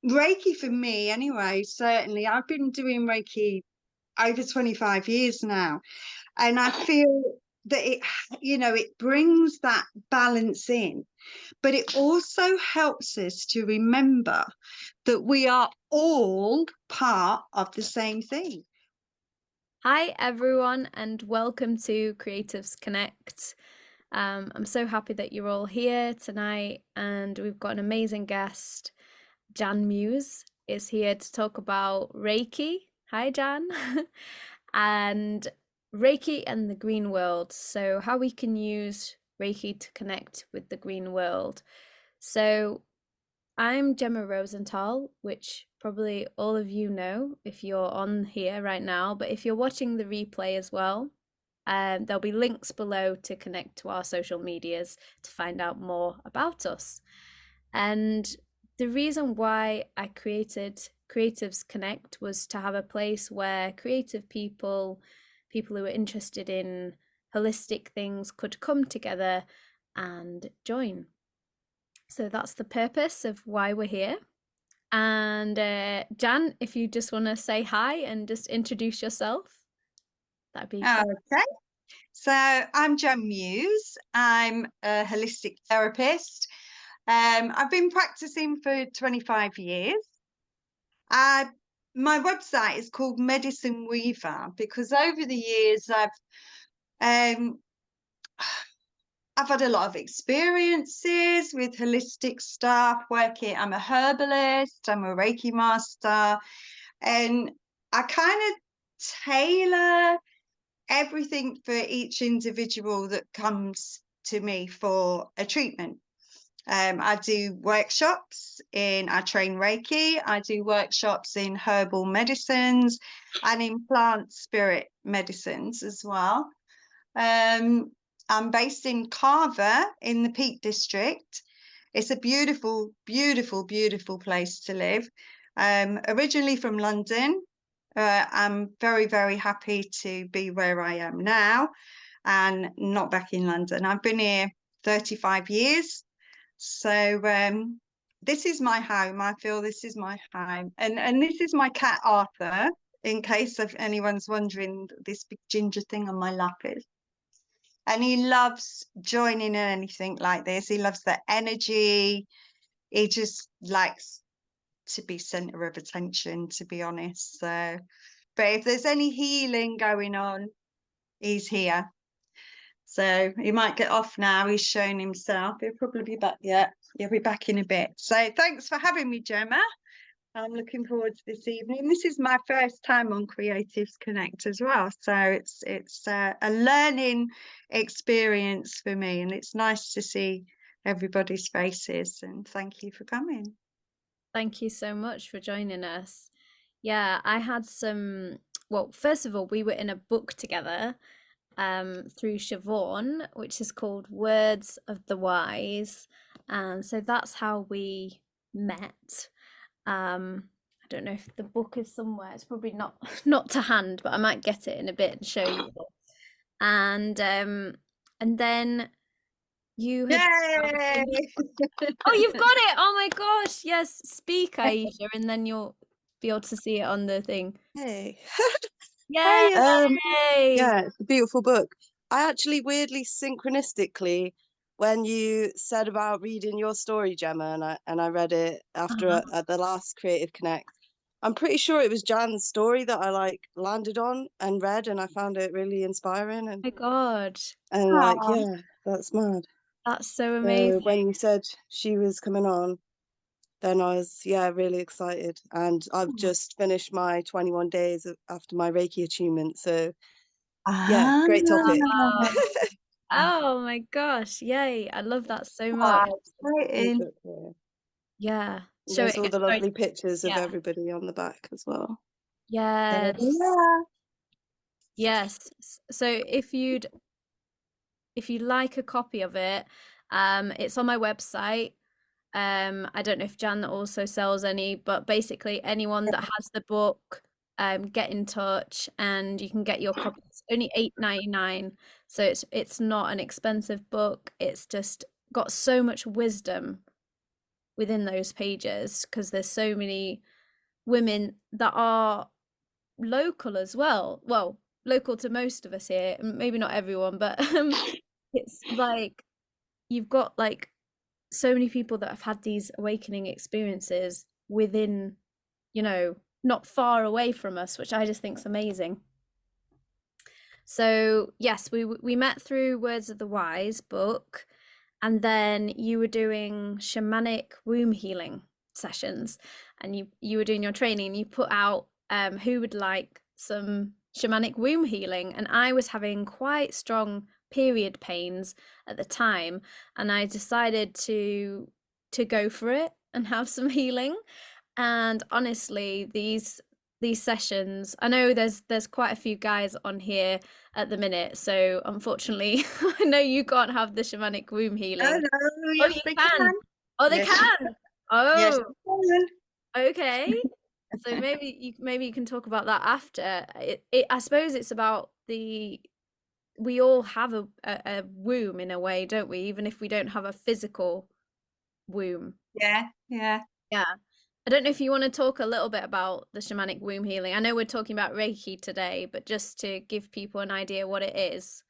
Reiki for me anyway, certainly. I've been doing Reiki over 25 years now. And I feel that it brings that balance in, but it also helps us to remember that we are all part of the same thing. Hi, everyone, and welcome to Creatives Connect. I'm so happy that you're all here tonight, and we've got an amazing guest. Jan Muse is here to talk about Reiki. Hi, Jan. And Reiki and the green world. So, how we can use Reiki to connect with the green world. So, I'm Jemma Rosenthal, which probably all of you know if you're on here right now, but if you're watching the replay as well, there'll be links below to connect to our social medias to find out more about us. And the reason why I created Creatives Connect was to have a place where creative people, people who are interested in holistic things, could come together and join. So that's the purpose of why we're here. And Jan, if you just want to say hi and just introduce yourself, that'd be fun. Okay. So I'm Jan Muse. I'm a holistic therapist. I've been practicing for 25 years. I, my website is called Medicine Weaver because over the years um, I've had a lot of experiences with holistic stuff, working. I'm a herbalist, I'm a Reiki master, and I kind of tailor everything for each individual that comes to me for a treatment. I do workshops I train Reiki, I do workshops in herbal medicines and in plant spirit medicines as well. I'm based in Carver in the Peak District. It's a beautiful, beautiful, beautiful place to live. Originally from London, I'm very, very happy to be where I am now and not back in London. I've been here 35 years. So this is my home. I feel this is my home. And this is my cat Arthur, in case of anyone's wondering, this big ginger thing on my lap is. And he loves joining in anything like this. He loves the energy. He just likes to be center of attention, to be honest. So, but if there's any healing going on, he's here. So he might get off now. He's shown himself. He'll probably be back yet. He'll be back in a bit. So thanks for having me, Gemma. I'm looking forward to this evening. This is my first time on Creatives Connect as well, so it's a learning experience for me, and it's nice to see everybody's faces. And thank you for coming. Thank you so much for joining us. Yeah, I had some, well, first of all, we were in a book together through Siobhan, which is called Words of the Wise. And so that's how we met. I don't know if the book is somewhere. It's probably not to hand, but I might get it in a bit and show you. And then you had Yay! oh, you've got it. Oh my gosh. Yes, speak, Aisha, and then you'll be able to see it on the thing. Hey. Yay! Yeah, it's a beautiful book. I actually weirdly synchronistically, when you said about reading your story, Gemma, and I read it after at the last Creative Connect, I'm pretty sure it was Jan's story that I landed on and read, and I found it really inspiring My God, and Oh, yeah, that's mad. that's so So amazing. when you said she was coming on, then I was, yeah, really excited. And I've just finished my 21 days after my Reiki attunement. So, yeah, ah, great topic. Oh my gosh, yay. I love that so much. exciting. Yeah. And Show it there's all again. the Sorry. lovely pictures of Yeah. everybody on the back as well. Yes. Yeah. Yes. So if you like a copy of it, it's on my website. I don't know if Jan also sells any, but basically anyone that has the book, get in touch and you can get your copy. It's only $8.99, so it's not an expensive book. It's just got so much wisdom within those pages, because there's so many women that are local as well. Well, local to most of us here, maybe not everyone, but it's like you've got like so many people that have had these awakening experiences within, you know, not far away from us, which I just think is amazing. So yes, we met through Words of the Wise book, and then you were doing shamanic womb healing sessions, and you were doing your training, and you put out who would like some shamanic womb healing, and I was having quite strong period pains at the time, and I decided to go for it and have some healing. And honestly, these sessions, I know there's quite a few guys on here at the minute, so unfortunately I know you can't have the shamanic womb healing. Oh no, Oh, yes, you they can. can. Oh, they Yes. can. Yes, Oh, they can. okay. So maybe you can talk about that after. I suppose it's about we all have a womb in a way, don't we? Even if we don't have a physical womb. Yeah, yeah. Yeah. I don't know if you want to talk a little bit about the shamanic womb healing. I know we're talking about Reiki today, but just to give people an idea what it is.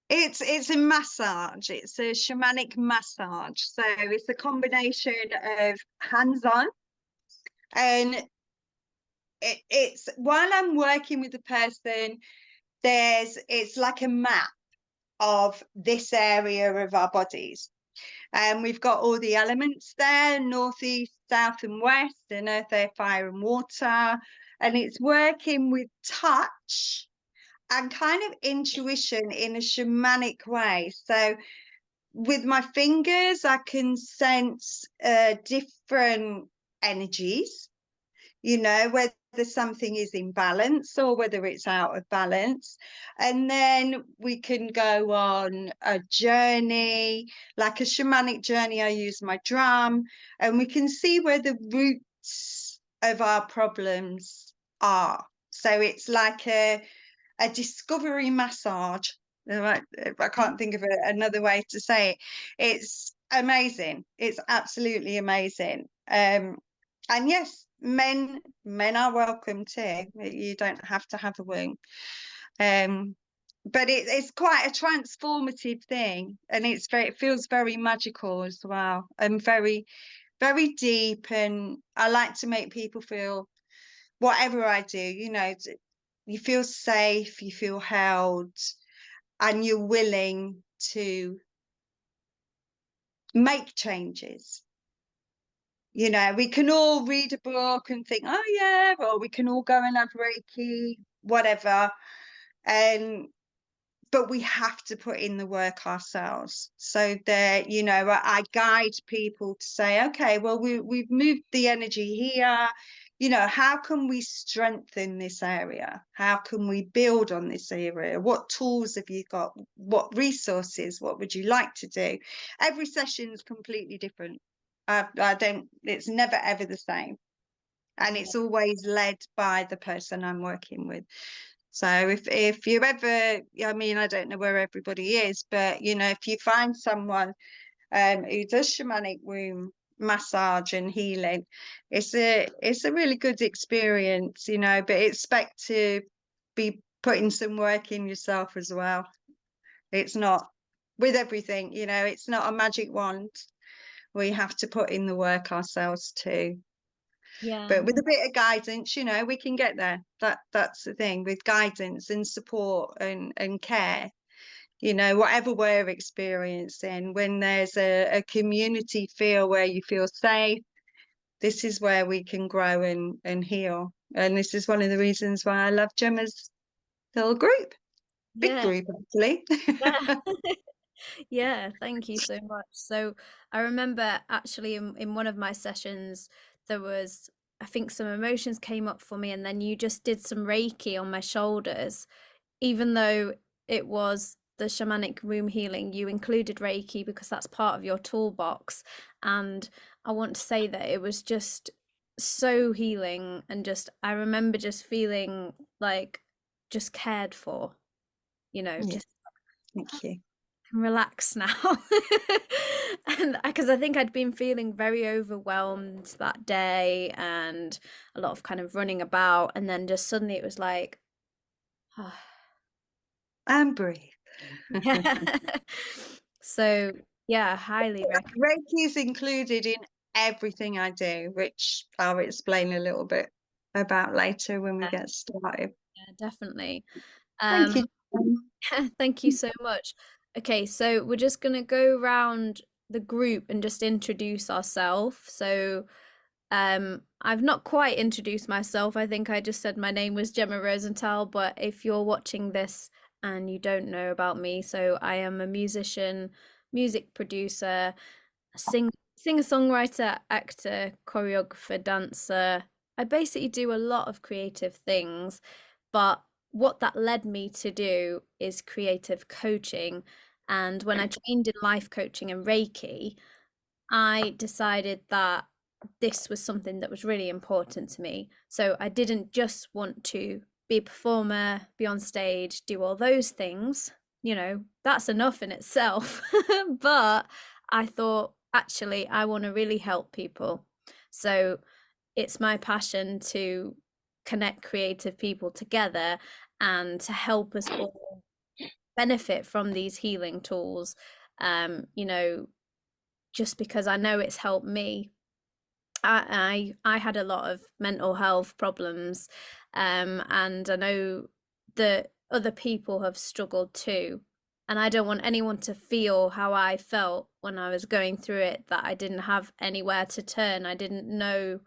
It's a massage. It's a shamanic massage. So it's a combination of hands-on, and it's while I'm working with the person, it's like a map of this area of our bodies. And we've got all the elements there, northeast, south and west, and earth, air, fire and water. And it's working with touch and kind of intuition in a shamanic way. So with my fingers, I can sense different energies, you know, whether something is in balance or whether it's out of balance. And then we can go on a journey, like a shamanic journey. I use my drum, and we can see where the roots of our problems are. So it's like a discovery massage. I can't think of another way to say it. It's amazing. It's absolutely amazing. And yes, men are welcome too. You don't have to have a womb. But it's quite a transformative thing, and it feels very magical as well, and very, very deep. And I like to make people feel, whatever I do, you know, you feel safe, you feel held, and you're willing to make changes. You know, we can all read a book and think, oh yeah, or we can all go and have Reiki, whatever. But we have to put in the work ourselves. So that, you know, I guide people to say, okay, well, we've moved the energy here. You know, how can we strengthen this area? How can we build on this area? What tools have you got? What resources? What would you like to do? Every session is completely different. It's never ever the same. And it's always led by the person I'm working with. So if you ever, I mean, I don't know where everybody is, but you know, if you find someone who does shamanic womb massage and healing, it's a really good experience, you know, but expect to be putting some work in yourself as well. It's not with everything, you know, it's not a magic wand. We have to put in the work ourselves too. Yeah. But with a bit of guidance, you know, we can get there. That's the thing, with guidance and support and care, you know, whatever we're experiencing, when there's a community feel where you feel safe, this is where we can grow and heal. And this is one of the reasons why I love Gemma's little group. Big group, actually. Yeah. Yeah, thank you so much. So I remember actually in one of my sessions, there was, I think some emotions came up for me, and then you just did some Reiki on my shoulders. Even though it was the shamanic womb healing, you included Reiki because that's part of your toolbox. And I want to say that it was just so healing, and just, I remember just feeling like just cared for, you know, Yeah. just Thank you. relax now. And because I think I'd been feeling very overwhelmed that day and a lot of kind of running about, and then just suddenly it was like, And breathe. yeah. So yeah, highly recommend. Reiki is included in everything I do, which I'll explain a little bit about later when we get started. Yeah, definitely. Thank you. Thank you so much. Okay, so we're just gonna go around the group and just introduce ourselves. So I've not quite introduced myself. I think I just said my name was Jemma Rosenthal, but if you're watching this and you don't know about me, so I am a musician, music producer, singer-songwriter, actor, choreographer, dancer. I basically do a lot of creative things, but what that led me to do is creative coaching. And when I trained in life coaching and Reiki, I decided that this was something that was really important to me. So I didn't just want to be a performer, be on stage, do all those things. You know, that's enough in itself. But I thought, actually, I want to really help people. So it's my passion to connect creative people together and to help us all benefit from these healing tools. You know, just because I know it's helped me. I had a lot of mental health problems, and I know that other people have struggled too. And I don't want anyone to feel how I felt when I was going through it, that I didn't have anywhere to turn. I didn't know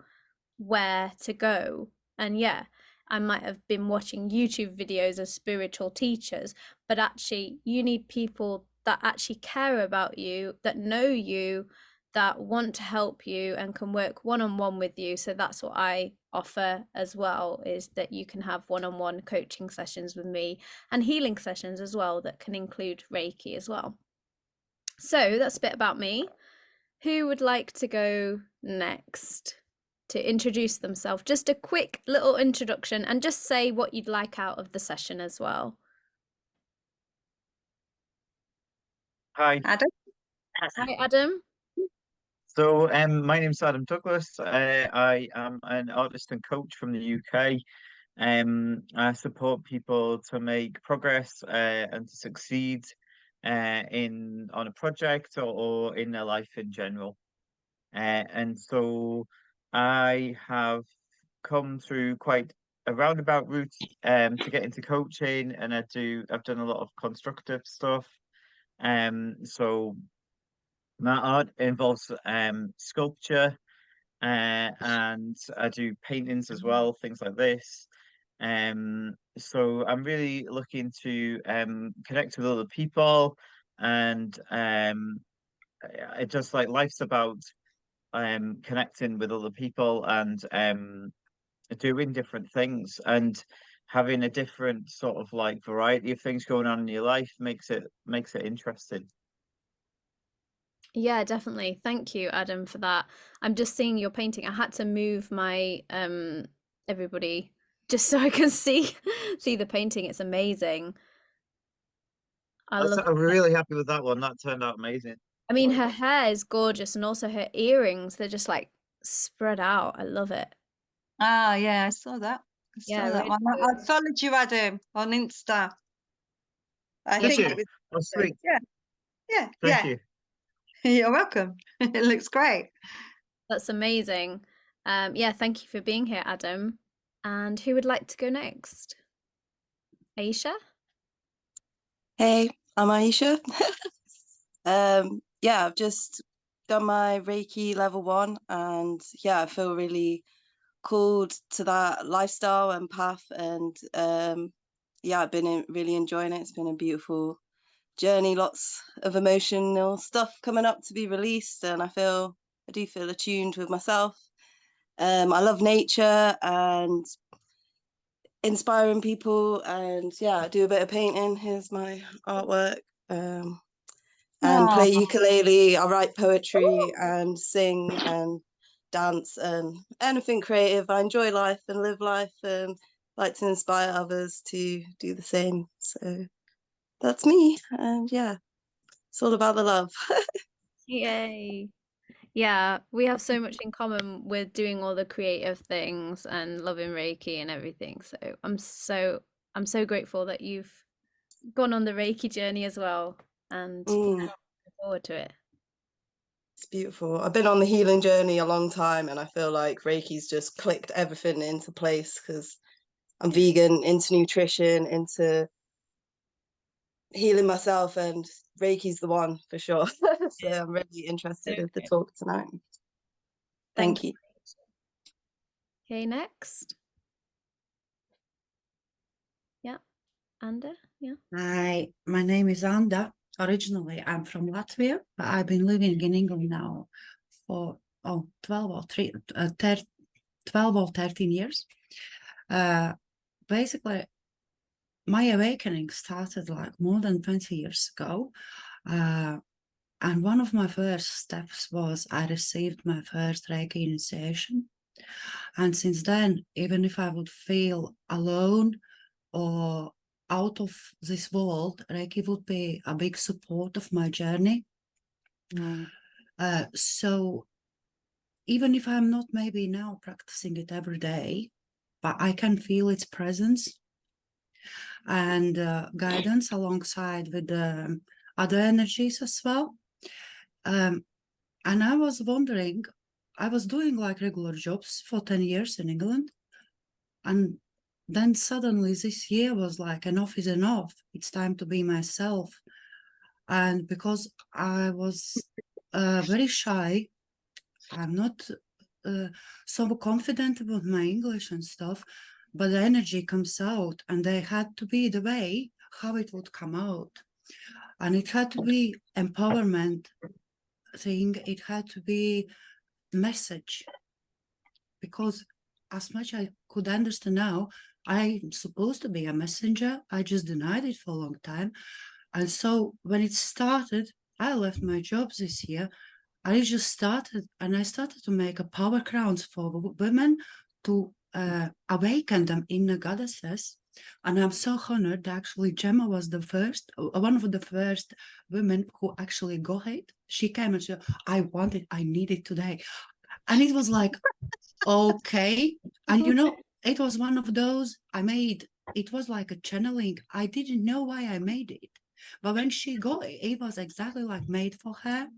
where to go. And yeah, I might have been watching YouTube videos of spiritual teachers, but actually, you need people that actually care about you, that know you, that want to help you and can work one-on-one with you. So that's what I offer as well, is that you can have one-on-one coaching sessions with me and healing sessions as well that can include Reiki as well. So that's a bit about me. Who would like to go next to introduce themselves? Just a quick little introduction and just say what you'd like out of the session as well. Hi. Adam? Hi, Adam. So, my name's Adam Douglas. I am an artist and coach from the UK. I support people to make progress and to succeed on a project or in their life in general. And so I have come through quite a roundabout route to get into coaching, and I've done a lot of constructive stuff. So my art involves sculpture, and I do paintings as well, things like this. So I'm really looking to connect with other people, and I just like life's about connecting with other people and doing different things and having a different sort of like variety of things going on in your life makes it interesting. Yeah, definitely. Thank you, Adam, for that. I'm just seeing your painting. I had to move my everybody just so I can see the painting. It's amazing. I love I'm really happy with that one. That turned out amazing. I mean, her hair is gorgeous, and also her earrings, they're just like spread out. I love it. Ah, yeah, I saw that. I saw Yeah, that really one. I followed you, Adam, on Insta. I Thank think you. it was. Oh, sweet. Yeah, Thank yeah. you. You're welcome. It looks great. That's amazing. Yeah, thank you for being here, Adam. And who would like to go next? Aisha? Hey, I'm Aisha. Yeah, I've just done my Reiki level 1, and yeah, I feel really called to that lifestyle and path, and yeah, I've been really enjoying it. It's been a beautiful journey, lots of emotional stuff coming up to be released, and I do feel attuned with myself. I love nature and inspiring people, and yeah, I do a bit of painting. Here's my artwork. And play Oh, ukulele. I write poetry and sing and dance and anything creative. I enjoy life and live life and like to inspire others to do the same. So that's me. And yeah, it's all about the love. Yay. Yeah, we have so much in common with doing all the creative things and loving Reiki and everything. So I'm so grateful that you've gone on the Reiki journey as well, and Mm, look forward to it. it's beautiful. I've been on the healing journey a long time, and I feel like Reiki's just clicked everything into place because I'm vegan, into nutrition, into healing myself, and Reiki's the one for sure. So I'm really interested in the Okay. talk tonight. Thank Thank you. you. Okay, next. Yeah, Anda. Yeah. Hi, my name is Anda. Originally, I'm from Latvia, but I've been living in England now for 12 or 13 years. Basically, my awakening started like more than 20 years ago. And one of my first steps was I received my first Reiki initiation. And since then, even if I would feel alone or out of this world, Reiki would be a big support of my journey. So even if I'm not maybe now practicing it every day, but I can feel its presence and guidance alongside with the other energies as well. And I was wondering, I was doing like regular jobs for 10 years in England. And then suddenly this year was like enough is enough. It's time to be myself. And because I was very shy, I'm not so confident about my English and stuff, but the energy comes out, and they had to be the way how it would come out. And it had to be empowerment thing, it had to be message. Because as much I could understand now, I'm supposed to be a messenger. I just denied it for a long time. And so when it started, I left my job this year. I just started, and I started to make a power crowns for women to awaken them inner goddesses. And I'm so honored that actually Jemma was the first, one of the first women who actually got it. She came and said, I want it, I need it today. And it was like, okay. And it was one of those I made, it was like a channeling. I didn't know why I made it. But when she got it, it was exactly like made for her.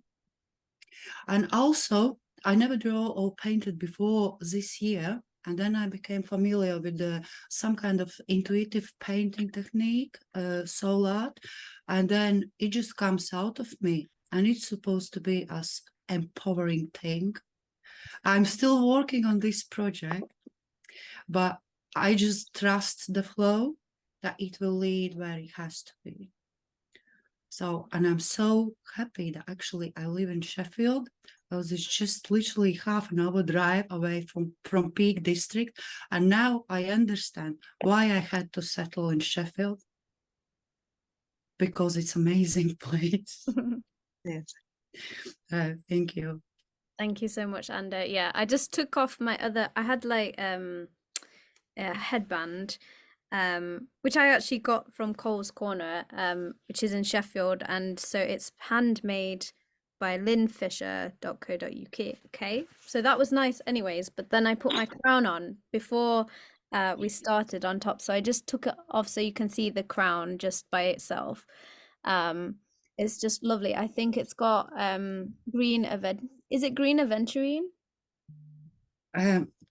And also, I never draw or painted before this year. And then I became familiar with some kind of intuitive painting technique, soul art. And then it just comes out of me. And it's supposed to be as empowering thing. I'm still working on this project, but I just trust the flow that it will lead where it has to be. So, and I'm so happy that actually I live in Sheffield, because it's just literally half an hour drive away from Peak District. And now I understand why I had to settle in Sheffield, because it's an amazing place. Yes. Thank you. Thank you so much, Anda. Yeah, I just took off my other, I had like a headband, which I actually got from Cole's Corner, which is in Sheffield, and so it's handmade by linfisher.co.uk. Okay, so that was nice anyways, but then I put my crown on before we started on top, so I just took it off so you can see the crown just by itself. It's just lovely. I think it's got green is it green aventurine?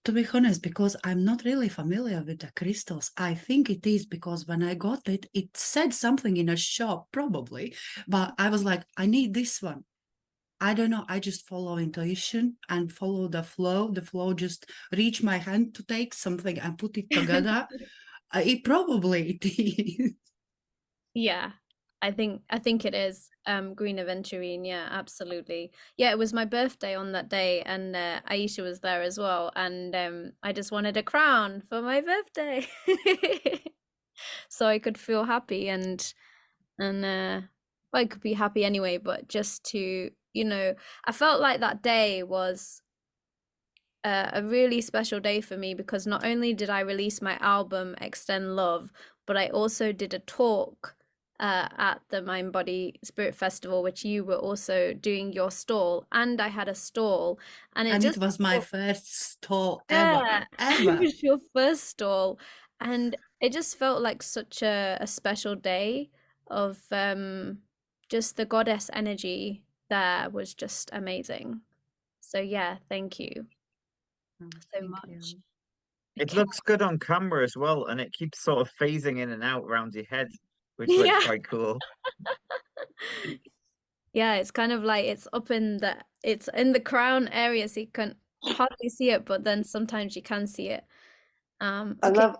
To be honest, because I'm not really familiar with the crystals, I think it is because when I got it, it said something in a shop, probably, but I was like, I need this one. I don't know. I just follow intuition and follow the flow. The flow just reach my hand to take something and put it together. It probably it is. Yeah, I think it is green aventurine. Yeah, absolutely. Yeah, it was my birthday on that day, and Aisha was there as well, and I just wanted a crown for my birthday, so I could feel happy and well, I could be happy anyway, but just to I felt like that day was a really special day for me because not only did I release my album Extend Love, but I also did a talk at the Mind Body Spirit Festival, which you were also doing your stall, and I had a stall, and it was my first stall ever. It was your first stall, and it just felt like such a special day of just the goddess energy there was just amazing. So yeah, thank you so Thank much. you. It looks good on camera as well, and it keeps sort of phasing in and out around your head, which Yeah. looks quite cool. Yeah, it's kind of like it's in the crown area, so you can hardly see it, but then sometimes you can see it. Okay.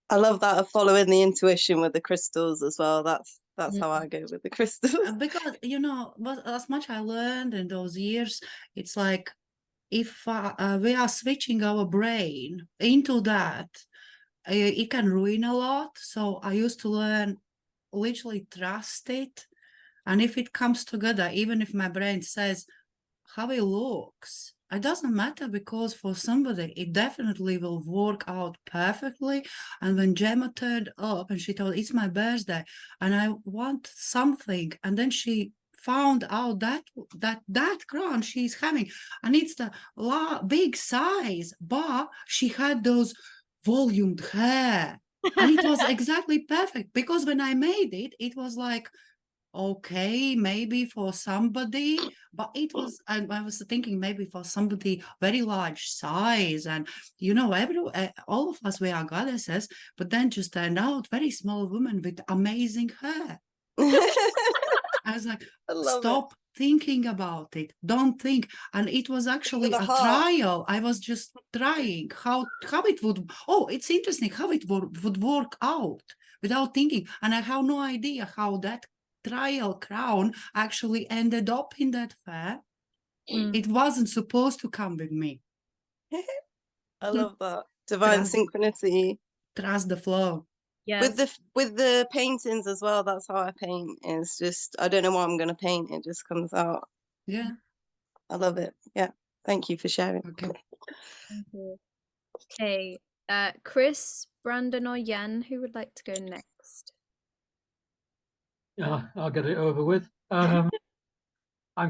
I love that of following the intuition with the crystals as well. That's how I Mm. go with the crystals. Because as much I learned in those years, it's like if we are switching our brain into that, it can ruin a lot. So I used to learn literally trust it, and if it comes together, even if my brain says how it looks, it doesn't matter, because for somebody it definitely will work out perfectly. And when Gemma turned up and she told, it's my birthday and I want something, and then she found out that crown she's having, and it's the big size, but she had those volumed hair, and it was exactly perfect, because when I made it, it was like, okay, maybe for somebody, but it was, I was thinking maybe for somebody very large size, and all of us, we are goddesses, but then just turned out very small woman with amazing hair. I was like, stop thinking about it, don't think. And it was actually a trial. I was just trying how it would, it's interesting how it would work out without thinking, and I have no idea how that trial crown actually ended up in that fair. It wasn't supposed to come with me. I love that. Divine synchronicity. Trust the flow. Yes. With the paintings as well, that's how I paint. It's just, I don't know what I'm going to paint. It just comes out. Yeah. I love it. Yeah. Thank you for sharing. Okay. Thank you. Okay. Chris, Brandon, or Yen, who would like to go next? Yeah, I'll get it over with. I'm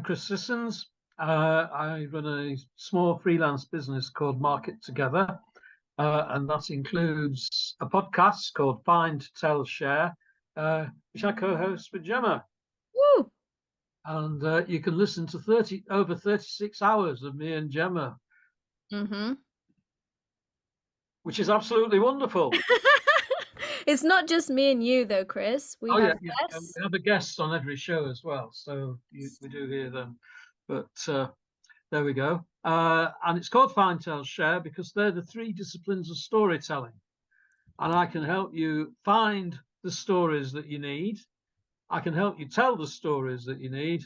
Chris Sissons. I run a small freelance business called Market Together, and that includes a podcast called Find, Tell, Share, which I co-host with Jemma. Woo! And you can listen to over 36 hours of me and Jemma, which is absolutely wonderful. It's not just me and you, though, Chris. We have guests. We have a guest on every show as well, so we do hear them. But there we go. And it's called Find, Tell, Share because they're the 3 disciplines of storytelling. And I can help you find the stories that you need. I can help you tell the stories that you need,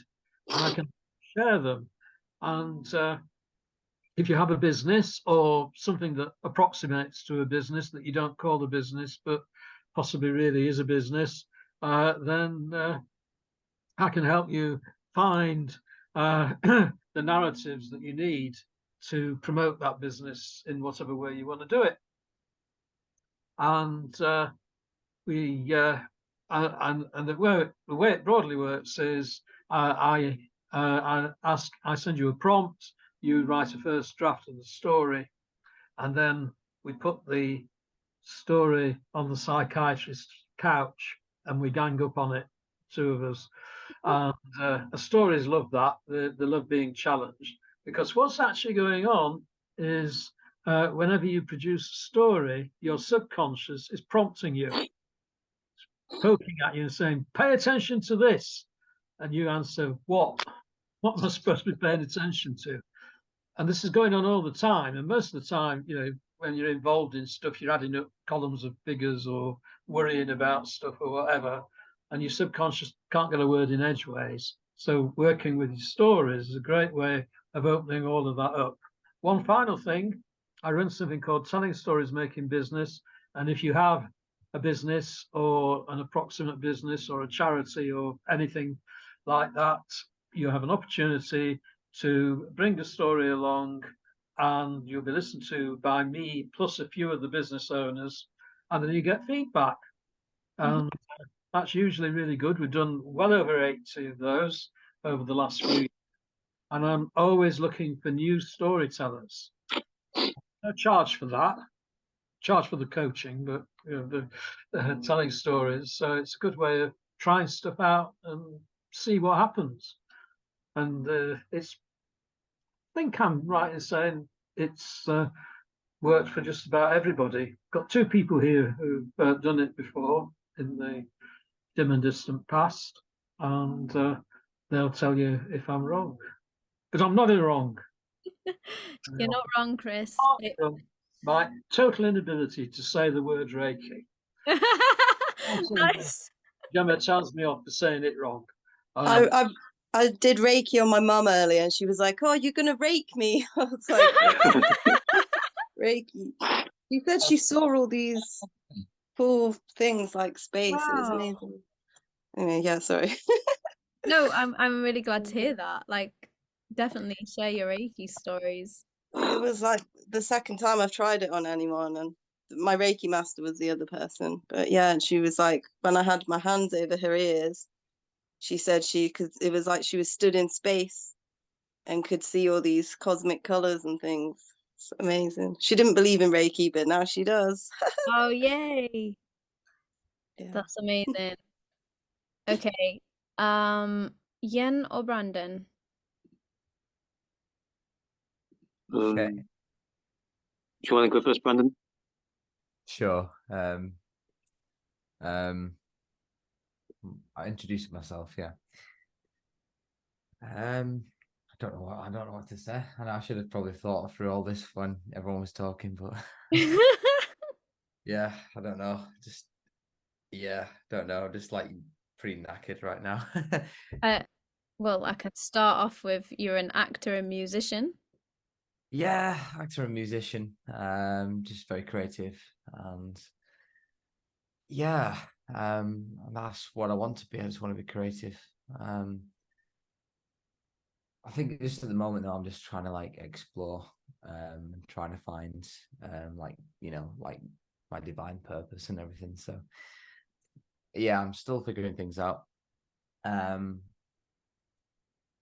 and I can share them. And if you have a business or something that approximates to a business that you don't call a business, but possibly really is a business, then I can help you find the narratives that you need to promote that business in whatever way you want to do it. And the way it broadly works is I send you a prompt, you write a first draft of the story, and then we put the story on the psychiatrist's couch and we gang up on it, 2 of us. And stories love that. They love being challenged, because what's actually going on is whenever you produce a story, your subconscious is prompting you, poking at you and saying, pay attention to this. And you answer, what? What am I supposed to be paying attention to? And this is going on all the time. And most of the time, when you're involved in stuff, you're adding up columns of figures or worrying about stuff or whatever, and your subconscious can't get a word in edgeways. So working with your stories is a great way of opening all of that up. One final thing, I run something called Telling Stories Making Business. And if you have a business or an approximate business or a charity or anything like that, you have an opportunity to bring a story along, and you'll be listened to by me plus a few of the business owners, and then you get feedback. And That's usually really good. We've done well over 80 of those over the last few years. And I'm always looking for new storytellers. No charge for that, charge for the coaching, but the telling stories. So it's a good way of trying stuff out and see what happens. And it's, I think I'm right in saying it's worked for just about everybody. Got two people here who've done it before in the dim and distant past, and they'll tell you if I'm wrong, because I'm not wrong. You're not wrong, Chris. From my total inability to say the word Reiki. Nice. Jemma tells me off for saying it wrong. I did Reiki on my mum earlier, and she was like, "Oh, you're gonna rake me." I was like, Reiki. She said she saw all these cool things like space. It was Wow. amazing. Anyway, yeah, sorry. No, I'm really glad to hear that. Like, definitely share your Reiki stories. It was like the second time I've tried it on anyone, and my Reiki master was the other person. But yeah, and she was like, when I had my hands over her ears, she said she could, it was like she was stood in space and could see all these cosmic colors and things. It's amazing. She didn't believe in Reiki, but now she does. Oh, yay. Yeah. That's amazing. Okay. Yen or Brandon? Okay. Do you want to go first, Brandon? Sure. I introduced myself, yeah. I don't know what to say. And I should have probably thought through all this when everyone was talking, but yeah, I don't know. Don't know. Just like pretty knackered right now. Well, I can start off with you're an actor and musician. Yeah, actor and musician. Just very creative, and yeah, that's what I want to be. I just want to be creative. I think just at the moment though, I'm just trying to like explore, trying to find, like my divine purpose and everything. So yeah, I'm still figuring things out.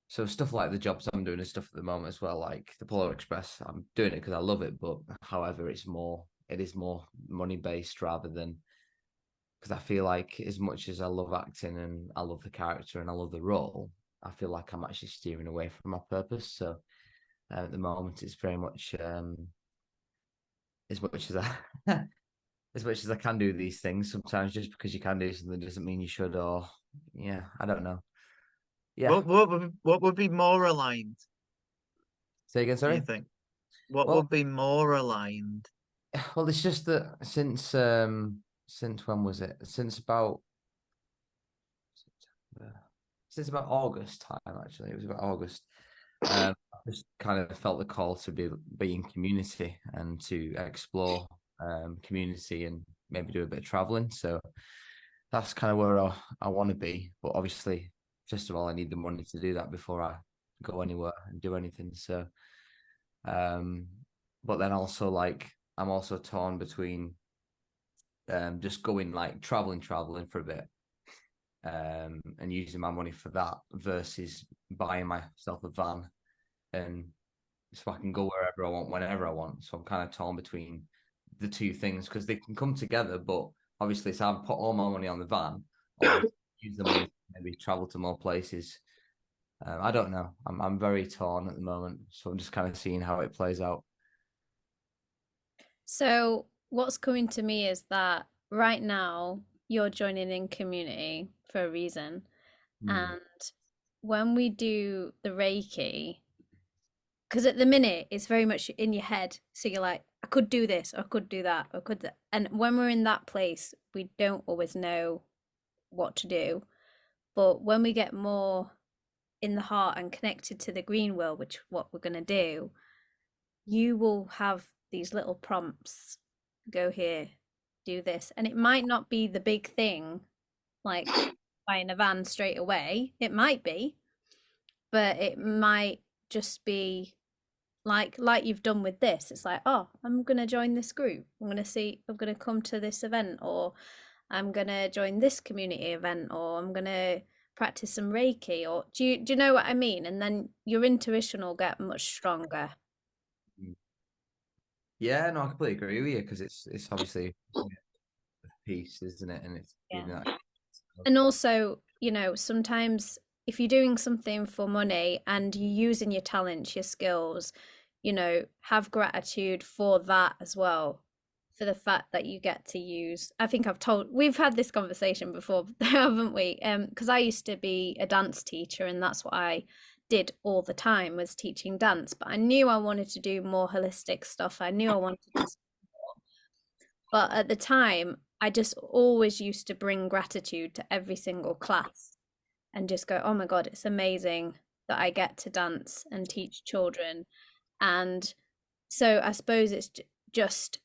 So stuff like the jobs I'm doing and stuff at the moment as well, like the Polar Express, I'm doing it because I love it, but however, it is more money based rather than, because I feel like as much as I love acting and I love the character and I love the role, I feel like I'm actually steering away from my purpose. So at the moment, it's very much as much as I as much as I can do these things. Sometimes just because you can do something doesn't mean you should. Or yeah, I don't know. Yeah. What would be more aligned? Say again, Do sorry. you think? What Well, would be more aligned? Well, it's just that since when was it? Since about August time, actually. It was about August. I just kind of felt the call to be in community and to explore community and maybe do a bit of traveling. So that's kind of where I want to be. But obviously, first of all, I need the money to do that before I go anywhere and do anything. So, but then also like I'm also torn between just going like traveling for a bit, and using my money for that versus buying myself a van and so I can go wherever I want, whenever I want. So I'm kind of torn between the two things because they can come together, but obviously, so I've put all my money on the van or use the money to maybe travel to more places. I don't know. I'm very torn at the moment, so I'm just kind of seeing how it plays out. So what's coming to me is that right now you're joining in community for a reason. And when we do the Reiki, because at the minute it's very much in your head. So you're like, I could do this, or I could do that, or could that. And when we're in that place, we don't always know what to do. But when we get more in the heart and connected to the green world, which what we're going to do, you will have these little prompts. Go here, do this. And it might not be the big thing, like buying a van straight away. It might be, but it might just be like you've done with this. It's like, oh, I'm going to join this group. I'm going to come to this event, or I'm gonna join this community event, or I'm gonna practice some Reiki, or do you know what I mean? And then your intuition will get much stronger. Yeah, no, I completely agree with you, because it's obviously a piece, isn't it? And it's giving that. And also, you know, sometimes if you're doing something for money and you're using your talents, your skills, you know, have gratitude for that as well, for the fact that you get to use. I think we've had this conversation before, haven't we? Because I used to be a dance teacher, and that's what I did all the time, was teaching dance. But I knew I wanted to do more holistic stuff. I knew I wanted to, but at the time, I just always used to bring gratitude to every single class and just go, oh my God, it's amazing that I get to dance and teach children. And so I suppose it's just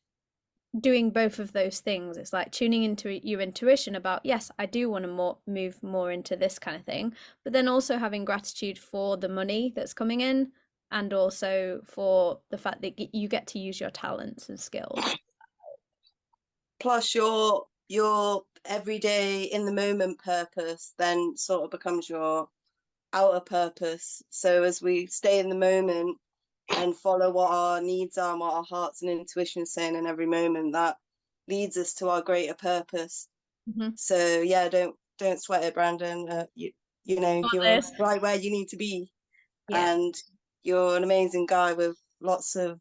doing both of those things. It's like tuning into your intuition about, yes, I do want to move more into this kind of thing, but then also having gratitude for the money that's coming in, and also for the fact that you get to use your talents and skills. Plus your everyday in the moment purpose then sort of becomes your outer purpose. So as we stay in the moment and follow what our needs are and what our hearts and intuition is saying in every moment, that leads us to our greater purpose. So yeah, don't sweat it, Brandon. You know, you're right where you need to be. And you're an amazing guy with lots of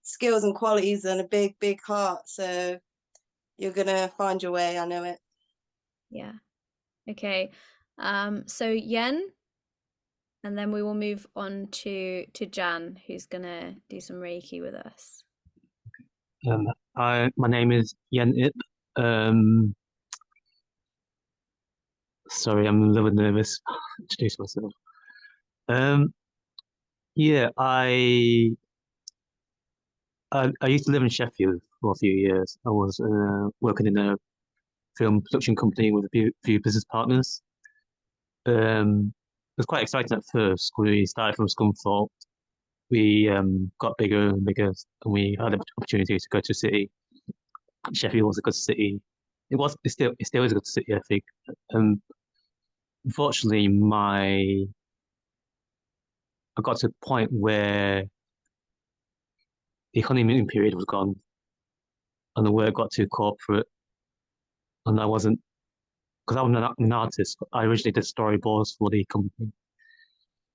skills and qualities and a big heart. So you're gonna find your way, I know it. Yeah. Okay. So Yen, and then we will move on to Jan, who's gonna do some Reiki with us. My name is Yen Ip. Sorry, I'm a little bit nervous to introduce myself. Yeah, I used to live in Sheffield for a few years. I was working in a film production company with a few business partners. It was quite exciting at first. We started from Scunthorpe. We got bigger and bigger, and we had an opportunity to go to a city. Sheffield was a good city. It still is a good city, I think. Unfortunately, I got to a point where the honeymoon period was gone, and the work got too corporate, and I wasn't, because I was an artist. I originally did storyboards for the company,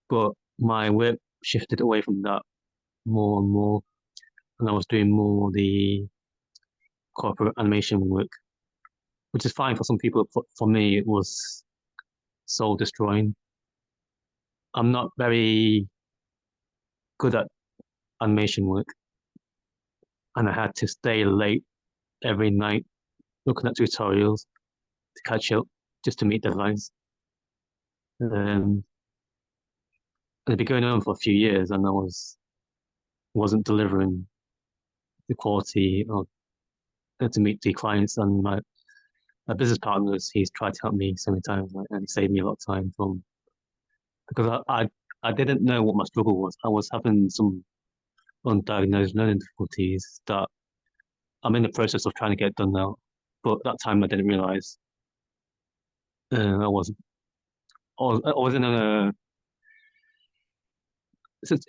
but my work shifted away from that more and more, and I was doing more the corporate animation work, which is fine for some people. For me, it was soul destroying. I'm not very good at animation work, and I had to stay late every night looking at tutorials to catch up just to meet deadlines. It'd been going on for a few years, and I wasn't delivering the quality or to meet the clients. And my business partners, he's tried to help me so many times, and he saved me a lot of time from, because I didn't know what my struggle was. I was having some undiagnosed learning difficulties that I'm in the process of trying to get done now. But that time I didn't realize I was in a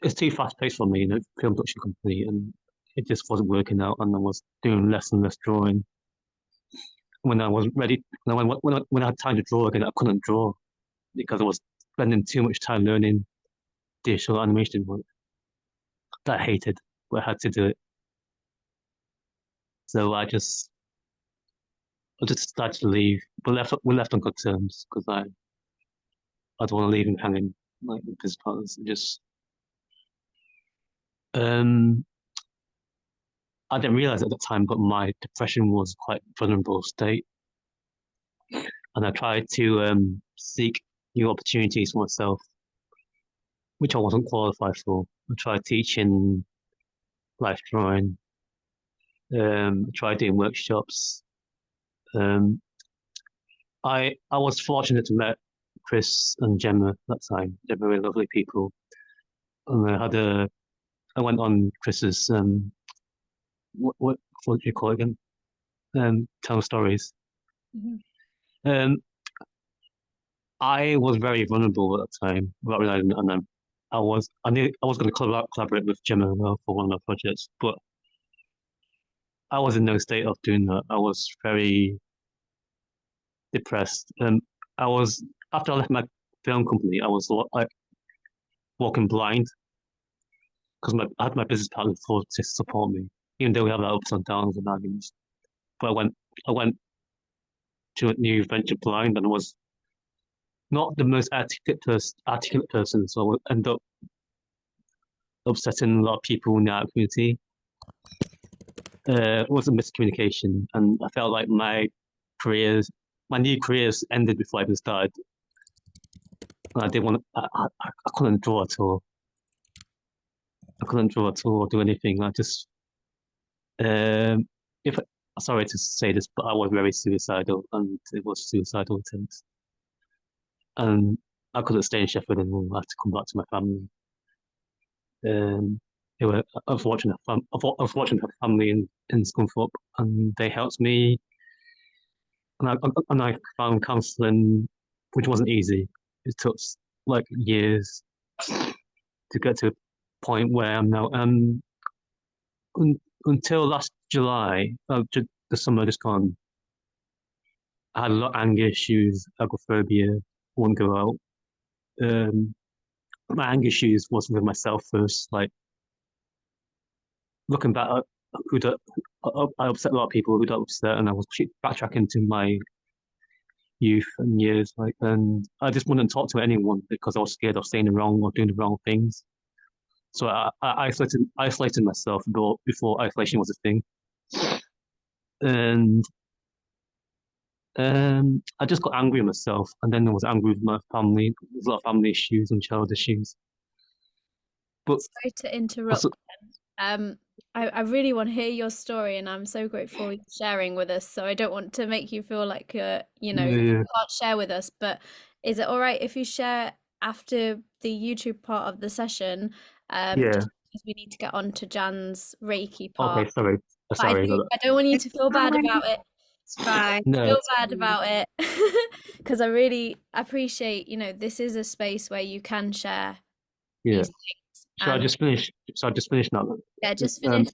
it's too fast paced for me in a film production company, and it just wasn't working out, and I was doing less and less drawing. When I was ready, when I had time to draw again, I couldn't draw because I was spending too much time learning digital animation work that I hated, but I had to do it. So I just started to leave, but we left on good terms, because I don't want to leave him hanging like with business partners. I didn't realize at the time, but my depression was quite vulnerable state, and I tried to seek new opportunities for myself, which I wasn't qualified for. I tried teaching life drawing. I tried doing workshops. I was fortunate to meet Chris and Jemma that time. They're very lovely people, and I went on Chris's what do you call it again? Tell stories. Um, I was very vulnerable at the time without realizing it, and then I knew I was going to collaborate with Jemma for one of my projects, but I was in no state of doing that. I was very depressed. I was after I left my film company, I was like walking blind because I had my business partner to support me, even though we have our ups and downs and arguments. But I went to a new venture blind and was not the most articulate person, so I ended up upsetting a lot of people in the art community. It was a miscommunication, and I felt like my new careers ended before I even started. And I didn't want. I couldn't draw at all. I couldn't draw at all or do anything. I just, if sorry to say this, but I was very suicidal, and it was suicidal attempts. And I couldn't stay in Sheffield anymore. I had to come back to my family. I was watching her family in Scunthorpe, and they helped me. And I found counselling, which wasn't easy. It took like years to get to a point where I'm now. Until last July, the summer just gone, I had a lot of anger issues, agoraphobia, wouldn't go out. My anger issues was with myself first. Like looking back at I upset a lot of people who got upset, and I was backtracking to my youth and years. And I just wouldn't talk to anyone because I was scared of saying the wrong or doing the wrong things. So I isolated myself before isolation was a thing. And I just got angry with myself, and then I was angry with my family. There's a lot of family issues and child issues. But sorry to interrupt. I really want to hear your story, and I'm so grateful you're sharing with us. So I don't want to make you feel like you can't share with us. But is it all right if you share after the YouTube part of the session? Just because we need to get on to Jan's Reiki part. Okay, sorry. But I don't want you to feel bad about it. It's fine. Feel bad about it because I really appreciate, this is a space where you can share these things. Shall I just finish? Shall I just finish now? Yeah, just finish.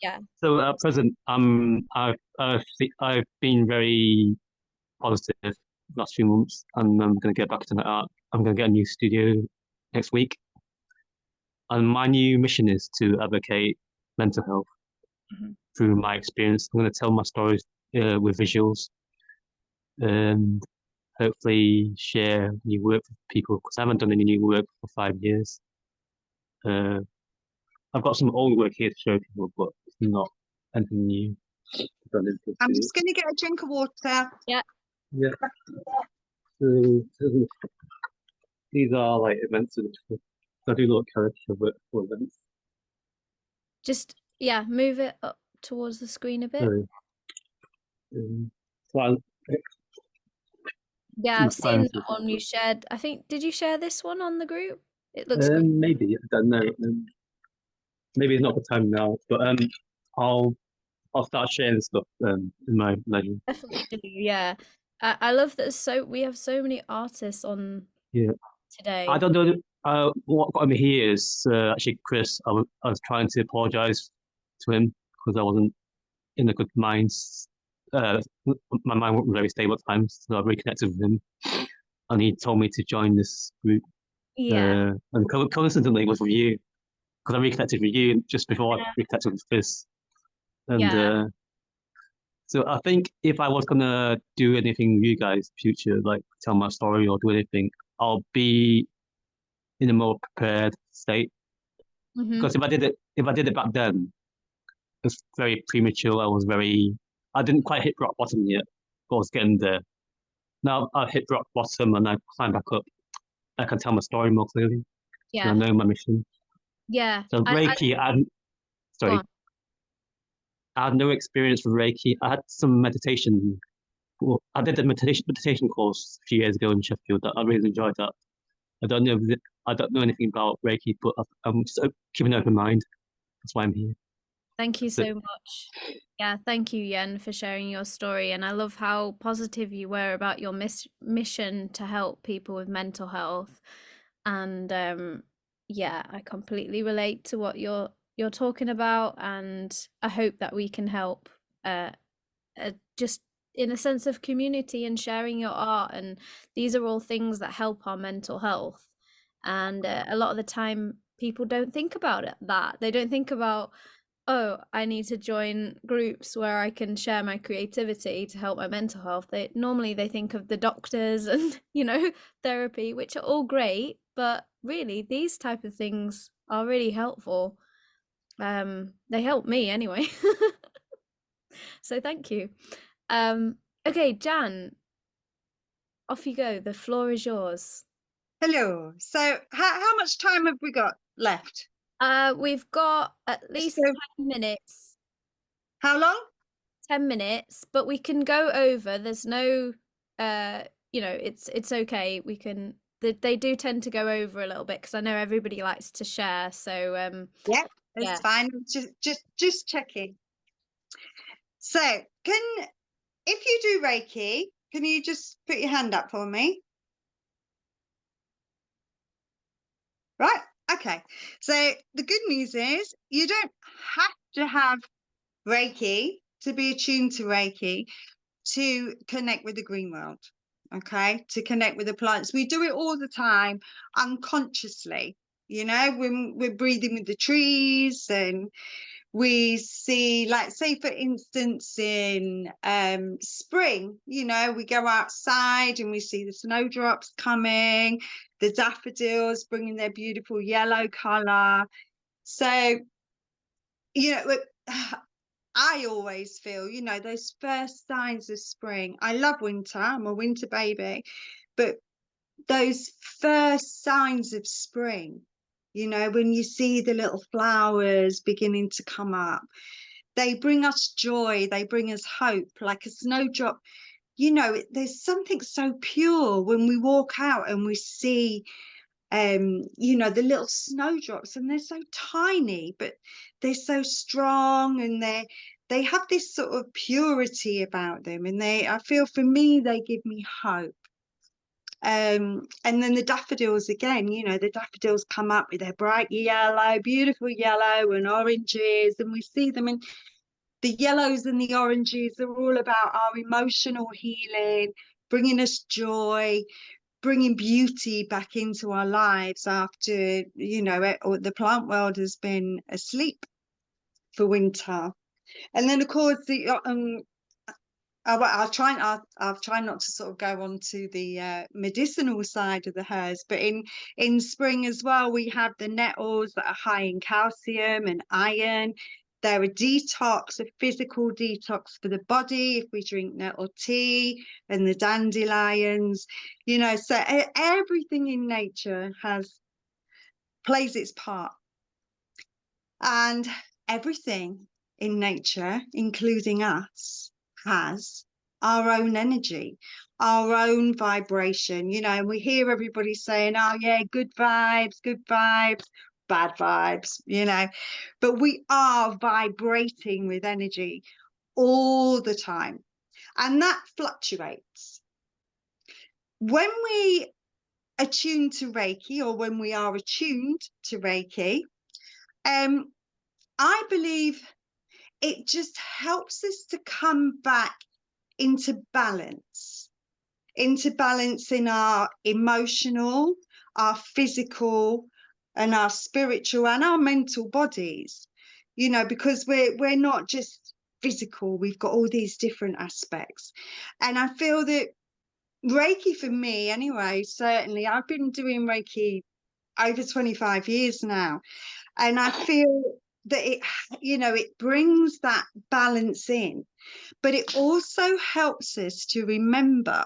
Yeah. So at present, I've been very positive last few months, and I'm going to get back to the art. I'm going to get a new studio next week, and my new mission is to advocate mental health through my experience. I'm going to tell my stories with visuals, and hopefully share new work with people because I haven't done any new work for 5 years. I've got some old work here to show people, but it's not anything new. I'm just going to get a drink of water. Yeah. Yeah. So these are like events. I do a lot of caricature work for events. Just move it up towards the screen a bit. I've seen that one you shared. I think did you share this one on the group? It looks great. Maybe I don't know. Maybe it's not the time now, but I'll start sharing stuff in my leisure. Definitely do. Yeah, I love that. We have so many artists on today. I don't know. What got me here is actually Chris. I was trying to apologize to him because I wasn't in a good mind. My mind wasn't very stable at times, so I reconnected with him, and he told me to join this group. Yeah. And coincidentally, it was with you because I reconnected with you just before I reconnected with Chris. And so I think if I was gonna do anything with you guys in the future, like tell my story or do anything, I'll be in a more prepared state. Because if I did it back then, it's very premature. I didn't quite hit rock bottom yet, but I was getting there. Now I've hit rock bottom and I climb back up. I can tell my story more clearly. Yeah. And I know my mission. Yeah. So Reiki, I had no experience with Reiki. I had some meditation. Well, I did a meditation course a few years ago in Sheffield. I really enjoyed that. I don't know anything about Reiki, but I'm just keeping an open mind. That's why I'm here. Thank you That's so it. much. Yeah, thank you, Yen, for sharing your story. And I love how positive you were about your mission to help people with mental health. And yeah, I completely relate to what you're talking about, and I hope that we can help just in a sense of community and sharing your art. And these are all things that help our mental health. And a lot of the time, people don't think about that. They don't think about, oh, I need to join groups where I can share my creativity to help my mental health. They normally think of the doctors and, you know, therapy, which are all great, but really these type of things are really helpful. They help me anyway. So thank you. Okay, Jan, off you go. The floor is yours. Hello. So how much time have we got left? We've got at least So 10 minutes. how long? 10 minutes, but we can go over. There's no you know, it's okay. We can they do tend to go over a little bit because I know everybody likes to share. So Yeah, it's yeah. fine. Just checking. So if you do Reiki, can you just put your hand up for me? Right. Okay. So the good news is you don't have to have Reiki to be attuned to Reiki to connect with the green world. Okay. To connect with the plants. We do it all the time unconsciously, you know, when we're breathing with the trees, and we see, like, say for instance in spring, you know, we go outside and we see the snowdrops coming, the daffodils bringing their beautiful yellow color. So, you know, I always feel, you know, those first signs of spring. I love winter, I'm a winter baby, but those first signs of spring, you know, when you see the little flowers beginning to come up, they bring us joy, they bring us hope, like a snowdrop. You know, there's something so pure when we walk out and we see you know, the little snowdrops, and they're so tiny, but they're so strong, and they have this sort of purity about them, and I feel, for me, they give me hope. And then the daffodils again, you know, the daffodils come up with their bright yellow, beautiful yellow and oranges, and we see them, and the yellows and the oranges are all about our emotional healing, bringing us joy, bringing beauty back into our lives after, you know, the plant world has been asleep for winter. And then of course I'll try not to sort of go on to the medicinal side of the herbs, but in spring as well, we have the nettles that are high in calcium and iron. They're a detox, a physical detox for the body if we drink nettle tea, and the dandelions, you know, so everything in nature plays its part. And everything in nature, including us, has our own energy, our own vibration, you know, and we hear everybody saying, oh yeah, good vibes, bad vibes, you know, but we are vibrating with energy all the time, and that fluctuates. When we attune to Reiki, or when we are attuned to Reiki, I believe it just helps us to come back into balance in our emotional, our physical, and our spiritual and our mental bodies, you know, because we're not just physical, we've got all these different aspects. And I feel that Reiki, for me anyway, certainly, I've been doing Reiki over 25 years now, and I feel that it, you know, it brings that balance in, but it also helps us to remember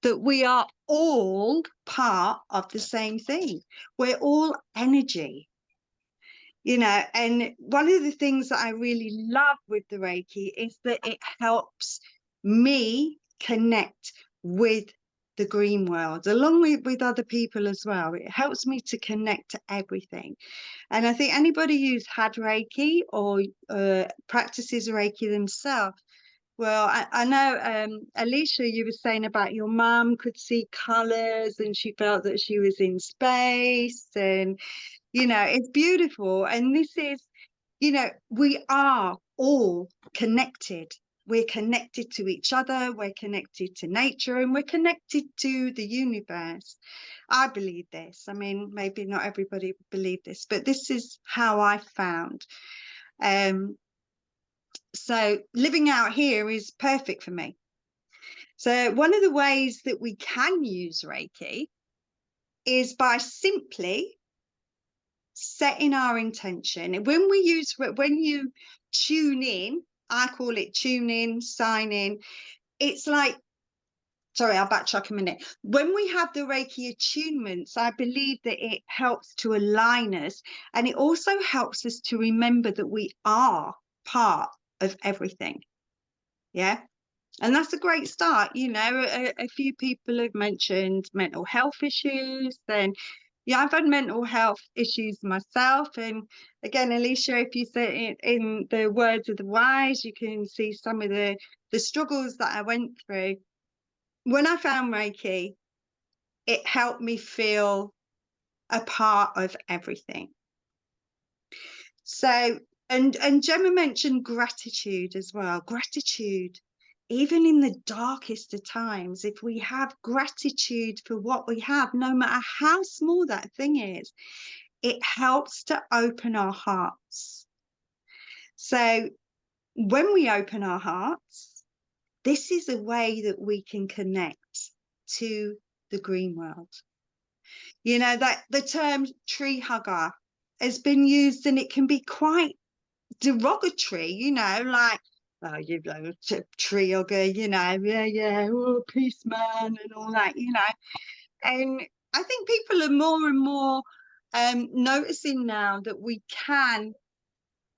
that we are all part of the same thing. We're all energy, you know. And one of the things that I really love with the Reiki is that it helps me connect with the green world, along with other people as well. It helps me to connect to everything. And I think anybody who's had Reiki or practices Reiki themselves, well, I know, Alicia, you were saying about your mum could see colours and she felt that she was in space, and, you know, it's beautiful. And this is, you know, we are all connected. We're connected to each other, we're connected to nature, and we're connected to the universe. I believe this. I mean, maybe not everybody believe this, but this is how I found. So living out here is perfect for me. So one of the ways that we can use Reiki is by simply setting our intention. And when you tune in, I call it tune in, sign in. It's like, sorry, I'll backtrack a minute. When we have the Reiki attunements, I believe that it helps to align us, and it also helps us to remember that we are part of everything. Yeah. And that's a great start. You know, a few people have mentioned mental health issues. Then, yeah, I've had mental health issues myself. And again, Alicia, if you say it in the words of the wise, you can see some of the struggles that I went through. When I found Reiki, it helped me feel a part of everything. So, and Jemma mentioned gratitude as well. Gratitude. Even in the darkest of times, if we have gratitude for what we have, no matter how small that thing is, it helps to open our hearts. So when we open our hearts, this is a way that we can connect to the green world. You know, that the term tree hugger has been used, and it can be quite derogatory, you know, like, oh, you know, tree hugger, you know, yeah, oh, peace man and all that, you know. And I think people are more and more noticing now that we can,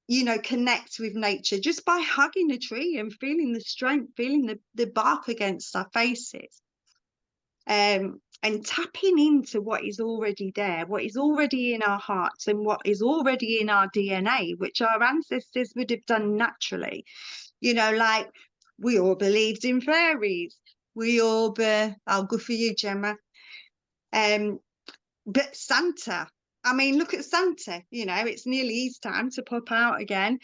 you know, connect with nature just by hugging a tree and feeling the strength, feeling the bark against our faces. And tapping into what is already there, what is already in our hearts, and what is already in our DNA, which our ancestors would have done naturally. You know, like we all believed in fairies. We all, I'll go for you, Jemma. But Santa, I mean, look at Santa, you know, it's nearly his time to pop out again,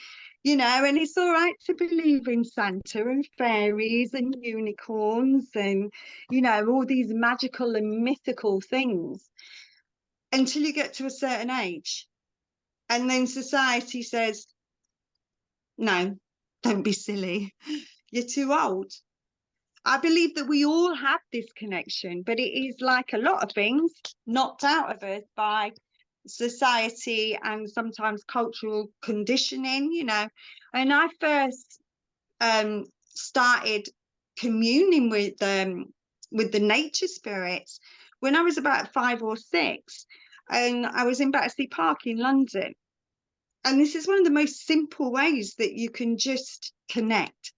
you know, and it's all right to believe in Santa and fairies and unicorns and, you know, all these magical and mythical things until you get to a certain age. And then society says, no, don't be silly. You're too old. I believe that we all have this connection, but it is like a lot of things knocked out of us by society and sometimes cultural conditioning, you know. And I first started communing with the nature spirits when I was about 5 or 6, and I was in Battersea Park in London. And this is one of the most simple ways that you can just connect,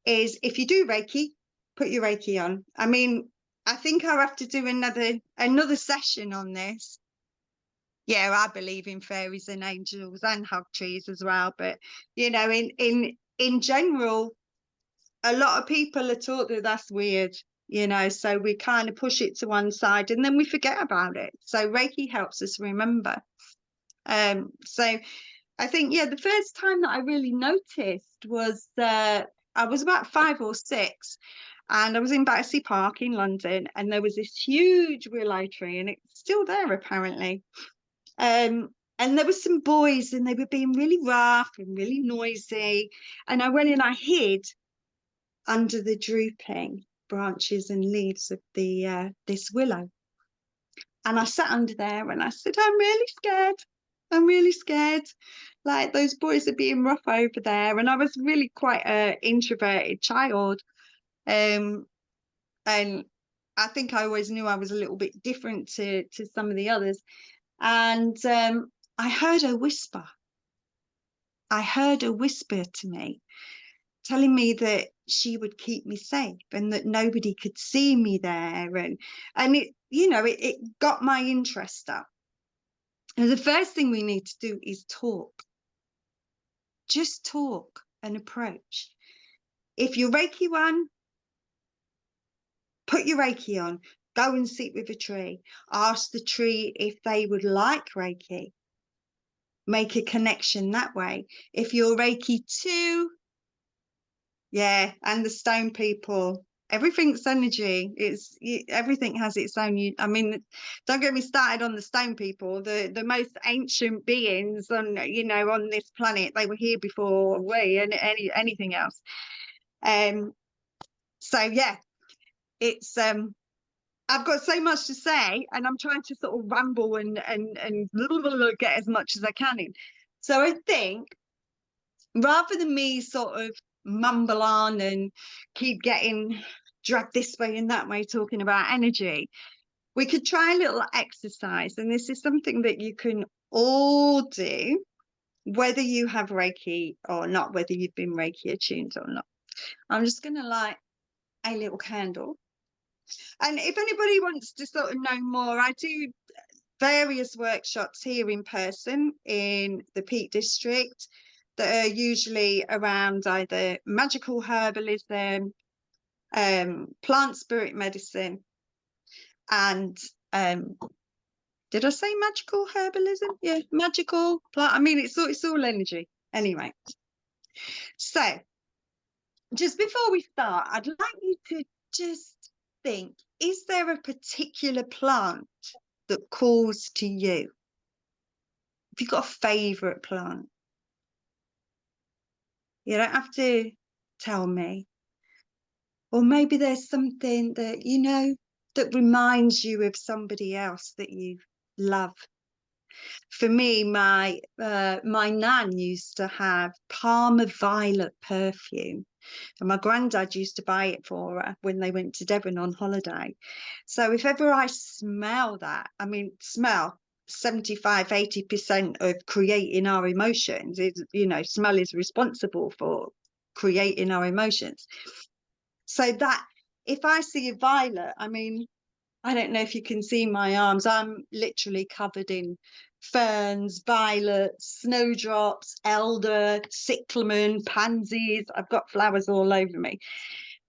is if you do Reiki, put your Reiki on. I mean, I think I'll have to do another session on this. Yeah, I believe in fairies and angels and hug trees as well. But, you know, in general, a lot of people are taught that that's weird, you know, so we kind of push it to one side and then we forget about it. So Reiki helps us remember. So I think, yeah, the first time that I really noticed was I was about 5 or 6, and I was in Battersea Park in London, and there was this huge willow tree, and it's still there apparently. And there were some boys, and they were being really rough and really noisy. And I went and I hid under the drooping branches and leaves of the this willow. And I sat under there and I said, I'm really scared. I'm really scared. Like, those boys are being rough over there. And I was really quite an introverted child. And I think I always knew I was a little bit different to some of the others. And I heard her whisper. I heard her whisper to me, telling me that she would keep me safe and that nobody could see me there. And it, you know, it got my interest up. And the first thing we need to do is talk. Just talk and approach. If you're Reiki 1, put your Reiki on. Go and sit with a tree. Ask the tree if they would like Reiki. Make a connection that way. If you're Reiki 2, yeah, and the stone people, everything's energy. Everything has its own. I mean, don't get me started on the stone people. The most ancient beings on on this planet. They were here before we and anything else. So yeah, it's I've got so much to say, and I'm trying to sort of ramble and get as much as I can in. So I think rather than me sort of mumble on and keep getting dragged this way and that way talking about energy, we could try a little exercise. And this is something that you can all do, whether you have Reiki or not, whether you've been Reiki attuned or not. I'm just going to light a little candle. And if anybody wants to sort of know more, I do various workshops here in person in the Peak District that are usually around either magical herbalism, plant spirit medicine, and did I say magical herbalism? Yeah, magical plant. I mean, it's all energy. Anyway, so just before we start, I'd like you to just think, is there a particular plant that calls to you? Have you got a favourite plant? You don't have to tell me. Or maybe there's something that, that reminds you of somebody else that you love. For me, my nan used to have Parma Violet perfume. And my granddad used to buy it for her when they went to Devon on holiday. So if ever I smell that, I mean, smell 75-80% of creating our emotions is, smell is responsible for creating our emotions. So that if I see a violet, I mean, I don't know if you can see my arms. I'm literally covered in ferns, violets, snowdrops, elder, cyclamen, pansies. I've got flowers all over me.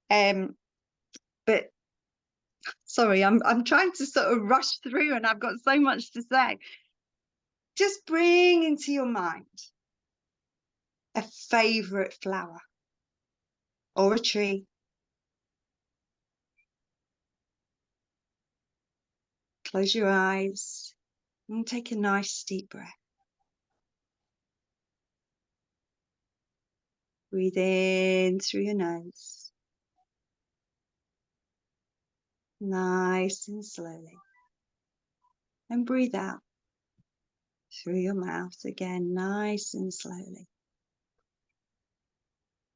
But sorry, I'm trying to sort of rush through and I've got so much to say. Just bring into your mind a favourite flower or a tree. Close your eyes and take a nice deep breath. Breathe in through your nose. Nice and slowly. And breathe out through your mouth again, nice and slowly.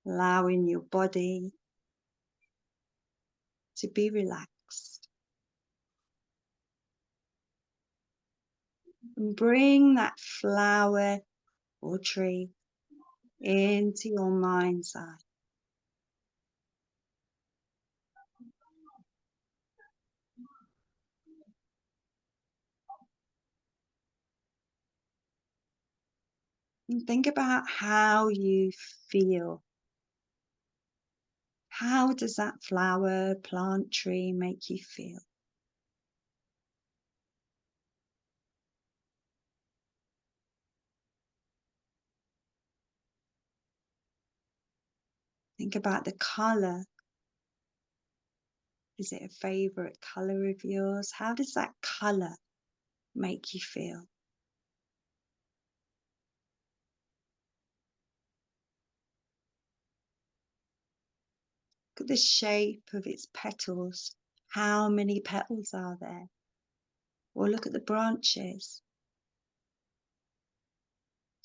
Allowing your body to be relaxed. And bring that flower or tree into your mind's eye. And think about how you feel. How does that flower, plant, tree make you feel? Think about the colour. Is it a favourite colour of yours? How does that colour make you feel? Look at the shape of its petals. How many petals are there? Or look at the branches.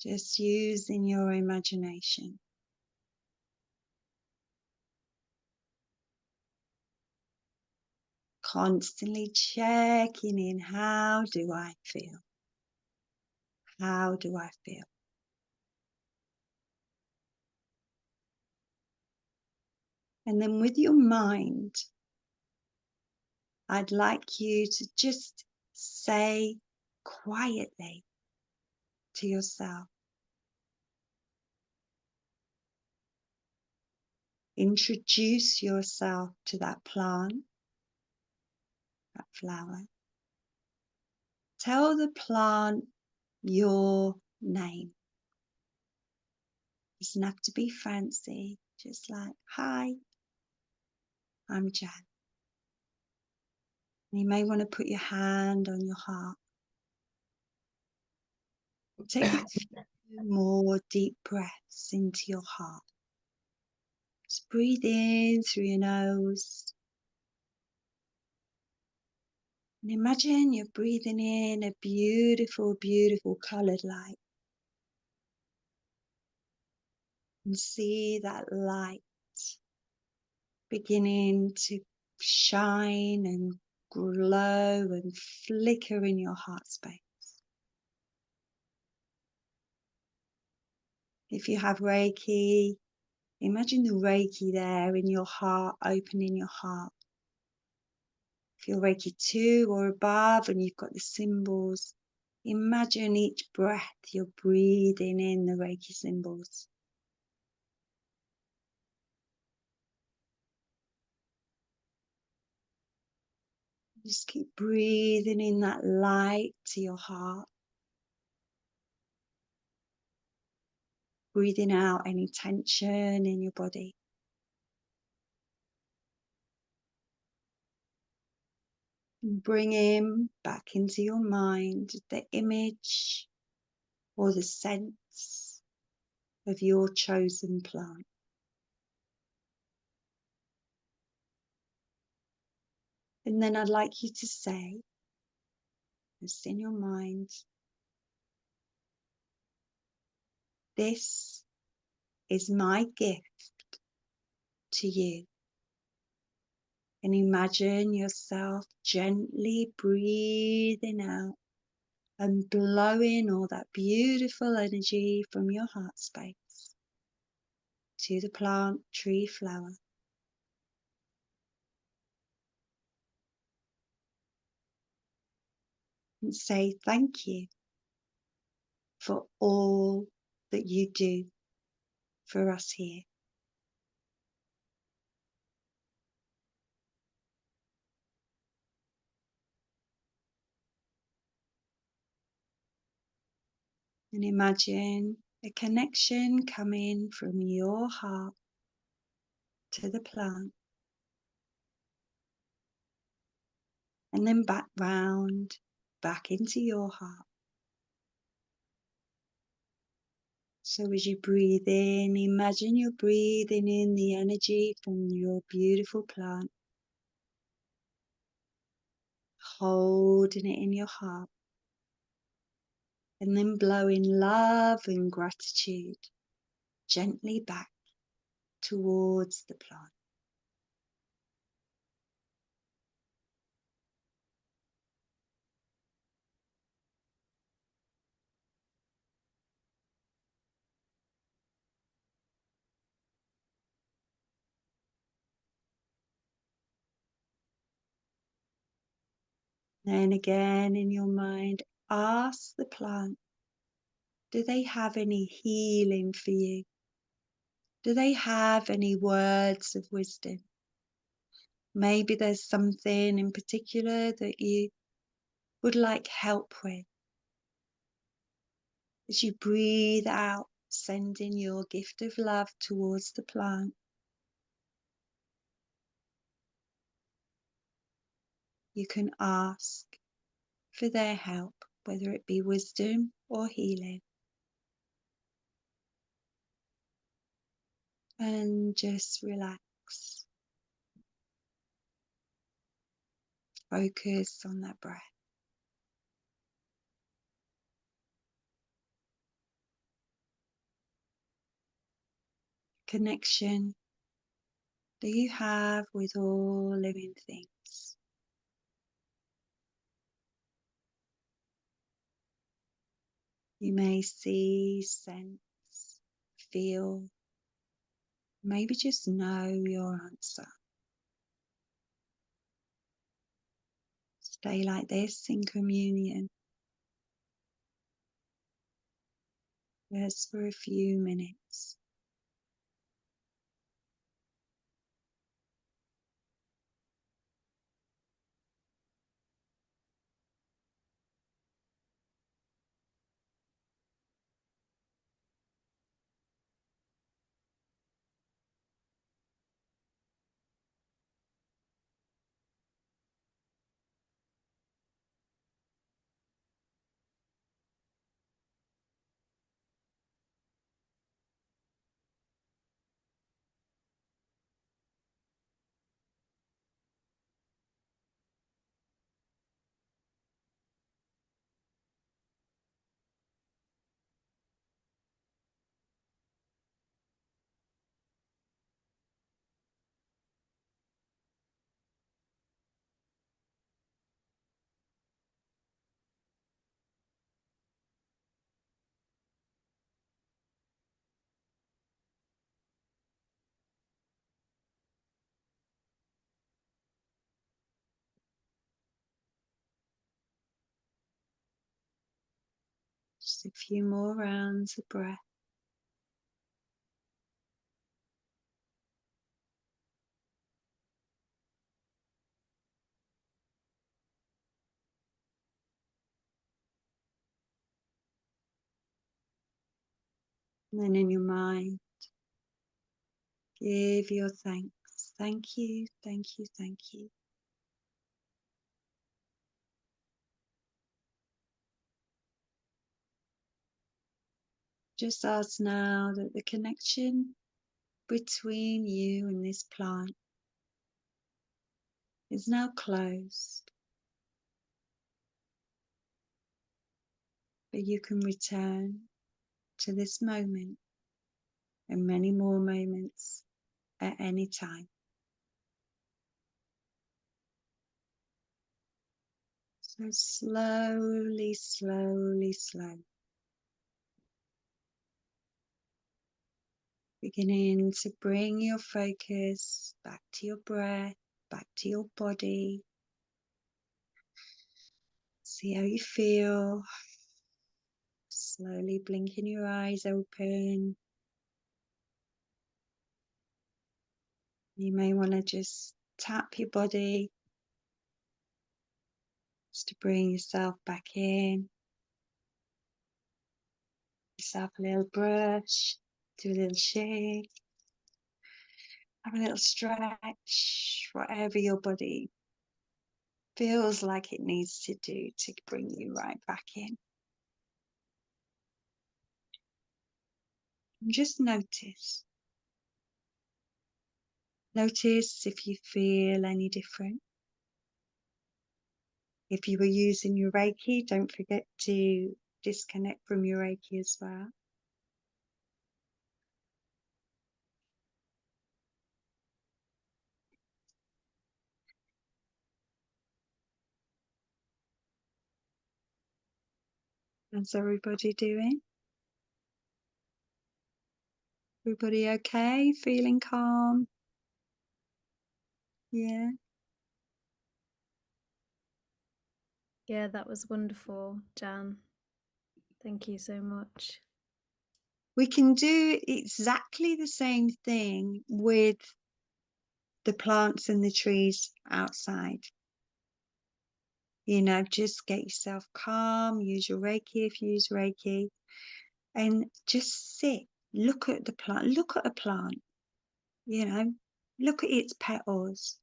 Just using your imagination. Constantly checking in. How do I feel? How do I feel? And then with your mind, I'd like you to just say quietly, to yourself. Introduce yourself to that plant, that flower. Tell the plant your name. It doesn't have to be fancy, just like, hi, I'm Jan. You may want to put your hand on your heart. Take a few more deep breaths into your heart. Just breathe in through your nose. And imagine you're breathing in a beautiful, beautiful colored light. And see that light beginning to shine and glow and flicker in your heart space. If you have Reiki, imagine the Reiki there in your heart, opening your heart. If you're Reiki 2 or above and you've got the symbols, imagine each breath you're breathing in the Reiki symbols. Just keep breathing in that light to your heart. Breathing out any tension in your body. And bring in back into your mind the image or the sense of your chosen plant. And then I'd like you to say, just in your mind, this is my gift to you. And imagine yourself gently breathing out and blowing all that beautiful energy from your heart space to the plant, tree, flower. And say thank you for all that you do for us here. And imagine a connection coming from your heart to the plant. And then back round, back into your heart. So as you breathe in, imagine you're breathing in the energy from your beautiful plant, holding it in your heart, and then blowing love and gratitude gently back towards the plant. Then again in your mind, ask the plant, do they have any healing for you? Do they have any words of wisdom? Maybe there's something in particular that you would like help with. As you breathe out, sending your gift of love towards the plant, you can ask for their help, whether it be wisdom or healing. And just relax. Focus on that breath. Connection that you have with all living things. You may see, sense, feel, maybe just know your answer. Stay like this in communion. just for a few minutes. Just a few more rounds of breath. And then in your mind, give your thanks. Thank you, thank you, thank you. Just ask now that the connection between you and this plant is now closed, but you can return to this moment and many more moments at any time. So slowly, slowly, slowly, beginning to bring your focus back to your breath, back to your body. See how you feel. Slowly blinking your eyes open. You may want to just tap your body just to bring yourself back in. Yourself a little brush, do a little shake, have a little stretch, whatever your body feels like it needs to do to bring you right back in. And just notice. Notice if you feel any different. If you were using your Reiki, don't forget to disconnect from your Reiki as well. How's everybody doing? Everybody okay? Feeling calm? Yeah. Yeah, that was wonderful, Jan. Thank you so much. We can do exactly the same thing with the plants and the trees outside. You know, just get yourself calm, use your Reiki if you use Reiki, and just sit, look at the plant, look at a plant, you know, look at its petals.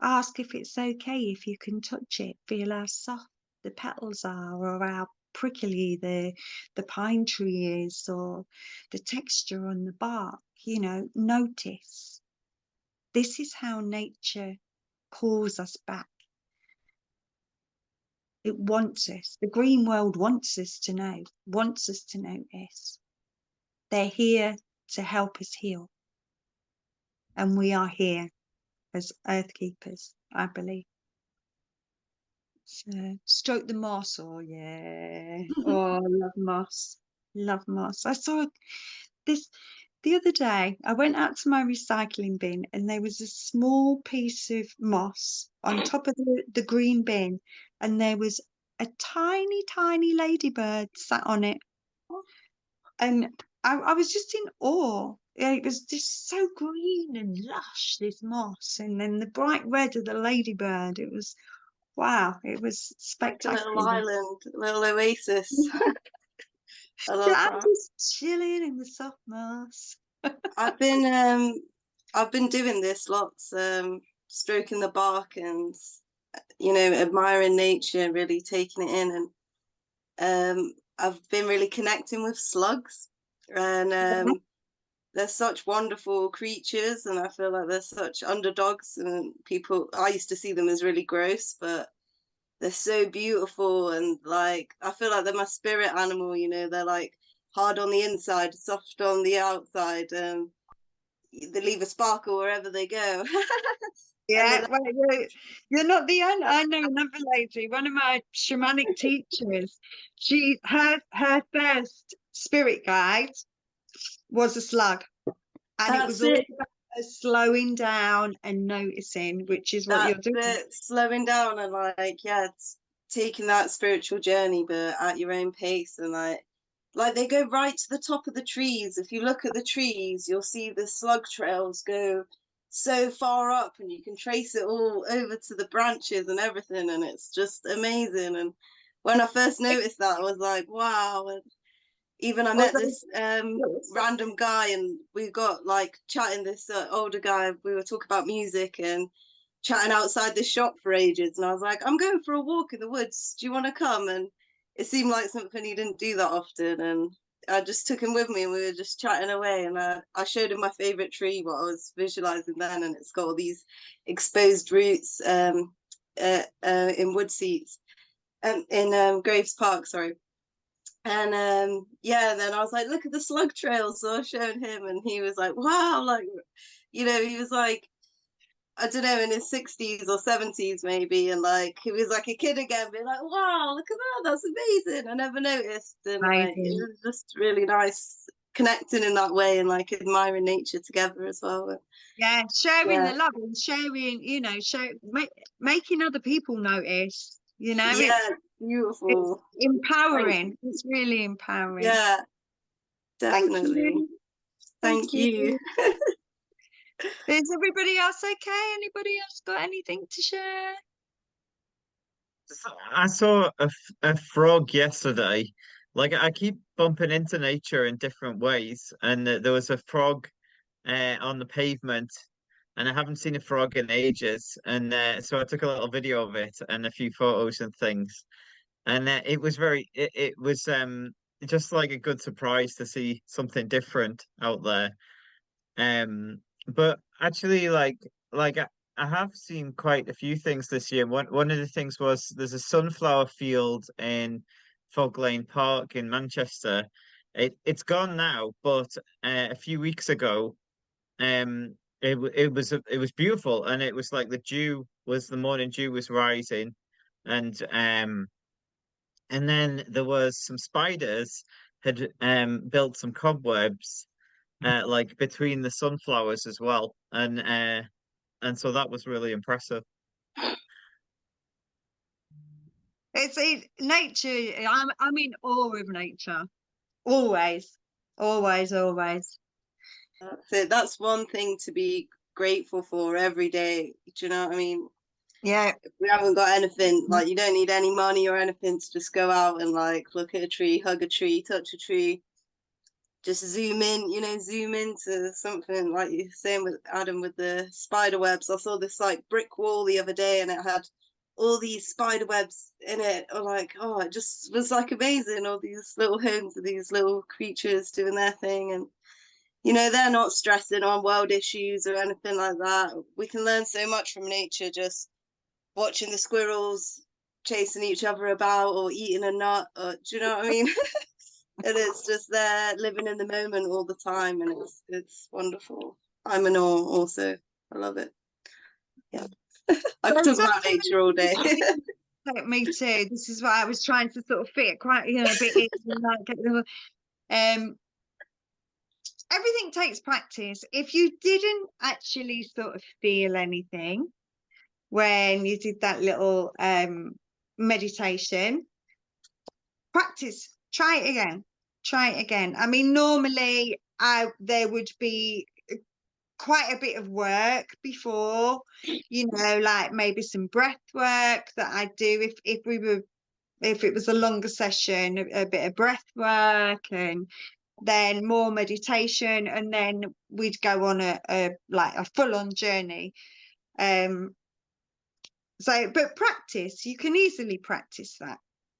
Ask if it's okay, if you can touch it, feel how soft the petals are, or how prickly the pine tree is, or the texture on the bark. You know, notice. This is how nature pulls us back. It wants us. The green world wants us to know, wants us to notice. They're here to help us heal. And we are here as earth keepers, I believe. So, stroke the moss. Oh, yeah. Oh, I love moss. Love moss. I saw this the other day. I went out to my recycling bin and there was a small piece of moss on top of the green bin, and there was a tiny, tiny ladybird sat on it. and I was just in awe. Yeah, it was just so green and lush, this moss, and then the bright red of the ladybird. It was, wow, it was Like a little spectacular. island, a little oasis. I love I'm that. just chilling in the soft moss. I've been doing this lots, stroking the bark and admiring nature, really taking it in, and I've been really connecting with slugs, and they're such wonderful creatures, and I feel like they're such underdogs, and I used to see them as really gross, but they're so beautiful, and like I feel like they're my spirit animal, they're like hard on the inside, soft on the outside, they leave a sparkle wherever they go. Yeah, well, you're not the only. I know another lady, one of my shamanic teachers. Her first spirit guide was a slug, and it was That's all it. about her slowing down and noticing, which is what you're That's doing. it. Slowing down and it's taking that spiritual journey, but at your own pace, and like they go right to the top of the trees. If you look at the trees, you'll see the slug trails go so far up, and you can trace it all over to the branches and everything, and it's just amazing. And when I first noticed that, I was like, wow. And even I met this random guy, and we got like chatting, this older guy, we were talking about music and chatting outside the shop for ages, and I was like, I'm going for a walk in the woods, do you want to come? And it seemed like something he didn't do that often, and I just took him with me, and we were just chatting away, and I showed him my favorite tree, what I was visualizing then, and it's got all these exposed roots in wood seats, in Graves Park, sorry. And then I was like, look at the slug trails. So I was showing him, and he was like, wow, like, he was like, I don't know, in his 60s or 70s maybe, and like he was like a kid again, being like, wow, look at that, that's amazing. I never noticed. And like it was just really nice connecting in that way, and like admiring nature together as well. Yeah, sharing the love and sharing, making other people notice, Yeah, beautiful. It's empowering. It's really empowering. Yeah, definitely. Thank you. Is everybody else okay? Anybody else got anything to share? I saw a frog yesterday. Like I keep bumping into nature in different ways, and there was a frog on the pavement, and I haven't seen a frog in ages. And so I took a little video of it and a few photos and things, and it was just like a good surprise to see something different out there. But actually, I have seen quite a few things this year. One of the things was there's a sunflower field in Fog Lane Park in Manchester. It's gone now, but a few weeks ago, it was beautiful, and it was like the morning dew was rising, and then there was some spiders had built some cobwebs like between the sunflowers as well, and so that was really impressive. It's nature. I'm in awe of nature. Always, always, always. That's one thing to be grateful for every day. Do you know what I mean? Yeah. If we haven't got anything, like you don't need any money or anything to just go out and like look at a tree, hug a tree, touch a tree, just zoom into something like you're saying with Adam with the spider webs. I saw this like brick wall the other day, and it had all these spider webs in it. Or like, oh, it just was like amazing. All these little homes of these little creatures doing their thing, and they're not stressing on world issues or anything like that. We can learn so much from nature, just watching the squirrels chasing each other about, or eating a nut, or do you know what I mean? And it's just there living in the moment all the time, and it's wonderful. I'm in awe also. I love it. Yeah. I could talk about nature all day. Me too. This is why I was trying to sort of fit quite, a bit in. Everything takes practice. If you didn't actually sort of feel anything when you did that little meditation, practice, try it again. Try it again. I mean, normally there would be quite a bit of work before, you know, like maybe some breath work that I do if it was a longer session, a bit of breath work, and then more meditation, and then we'd go on a like a full-on journey. So, but practice, you can easily practice that.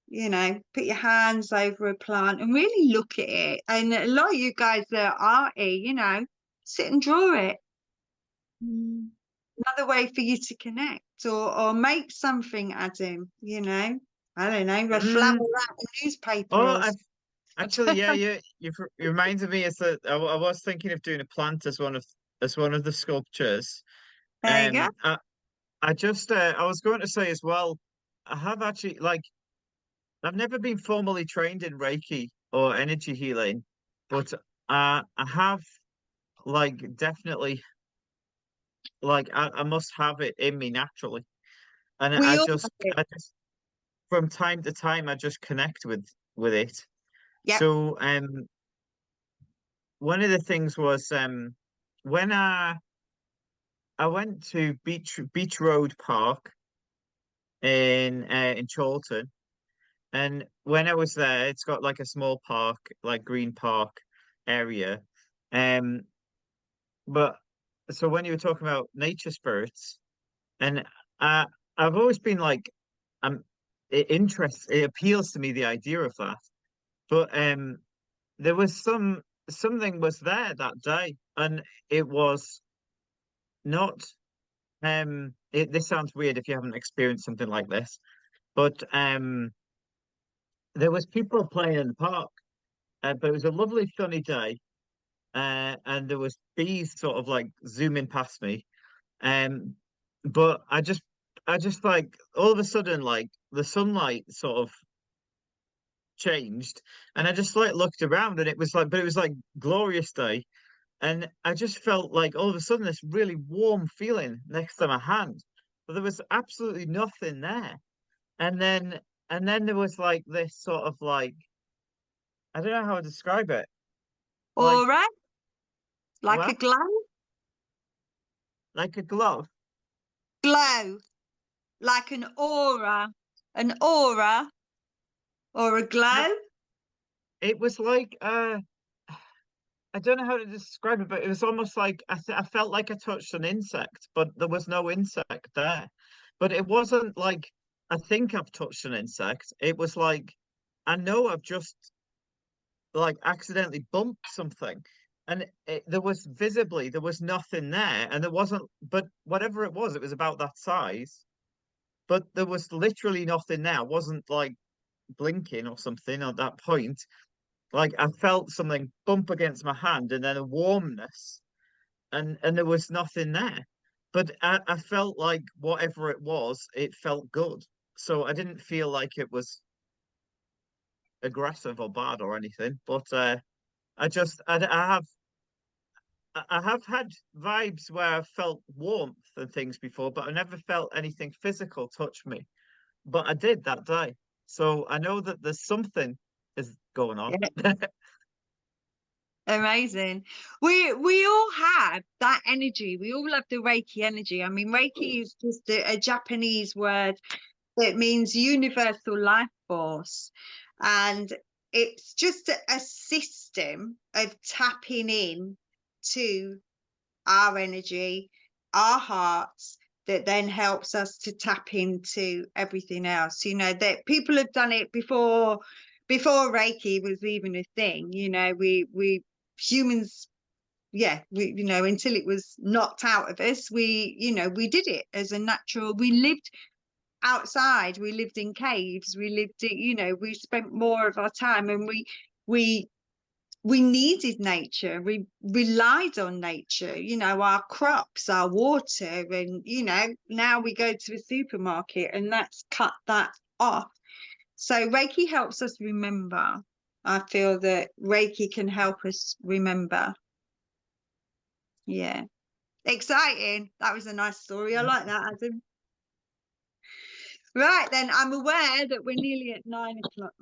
You know, put your hands over a plant and really look at it. And a lot of you guys that are arty, you know, sit and draw it. Another way for you to connect, or make something, Adam, you know. I don't know, a flower wrap newspaper Oh, or actually, yeah, you reminded me. Is that I was thinking of doing a plant as one of the sculptures. there you go. I just I was going to say as well, I have actually like I've never been formally trained in Reiki or energy healing, but I have like definitely like I must have it in me naturally, and We all have it. I just from time to time I just connect with it. Yep. So one of the things was when I went to Beach Road Park in Chorlton. And when I was there, it's got like a small park, like green park area. Um, but so when you were talking about nature spirits, and uh, I've always been like, it appeals to me the idea of that. But there was something was there that day, and it was not this sounds weird if you haven't experienced something like this, but there was people playing in the park. But it was a lovely sunny day, and there was bees sort of like zooming past me. Um, but I just like all of a sudden, like the sunlight sort of changed, and I just like looked around, and it was like, but it was like glorious day, and I just felt like all of a sudden this really warm feeling next to my hand, but there was absolutely nothing there, and then there was like this sort of like I don't know how to describe it, like All right. Like a what? glow. Like a glove. Glow. Like an aura. An aura or a No, glow. it was like I don't know how to describe it, but it was almost like I felt like I touched an insect, but there was no insect there. But it wasn't like I think I've touched an insect. It was like I know I've just like accidentally bumped something, and there was visibly there was nothing there, and there wasn't. But whatever it was about that size. But there was literally nothing there. I wasn't like blinking or something at that point. Like I felt something bump against my hand and then a warmness, and there was nothing there. But I felt like whatever it was, it felt good. So I didn't feel like it was aggressive or bad or anything. But I have had vibes where I felt warmth and things before, but I never felt anything physical touch me. But I did that day. So I know that there's something is going on. Yeah. Amazing. We all have that energy. We all have the Reiki energy. I mean, Reiki is just a Japanese word that means universal life force. And it's just a system of tapping in to our energy, our hearts, that then helps us to tap into everything else. You know, that people have done it before Reiki was even a thing. You know, we humans, yeah, we, you know, until it was knocked out of us, we, you know, we did it as a natural. We lived outside, we lived in caves, we lived, you know, we spent more of our time, and we needed nature, we relied on nature, you know, our crops, our water, and you know, now we go to a supermarket and that's cut that off. So Reiki helps us remember. I feel that Reiki can help us remember. Yeah, exciting. That was a nice story. I like that, Adam. Right then, I'm aware that we're nearly at 9 o'clock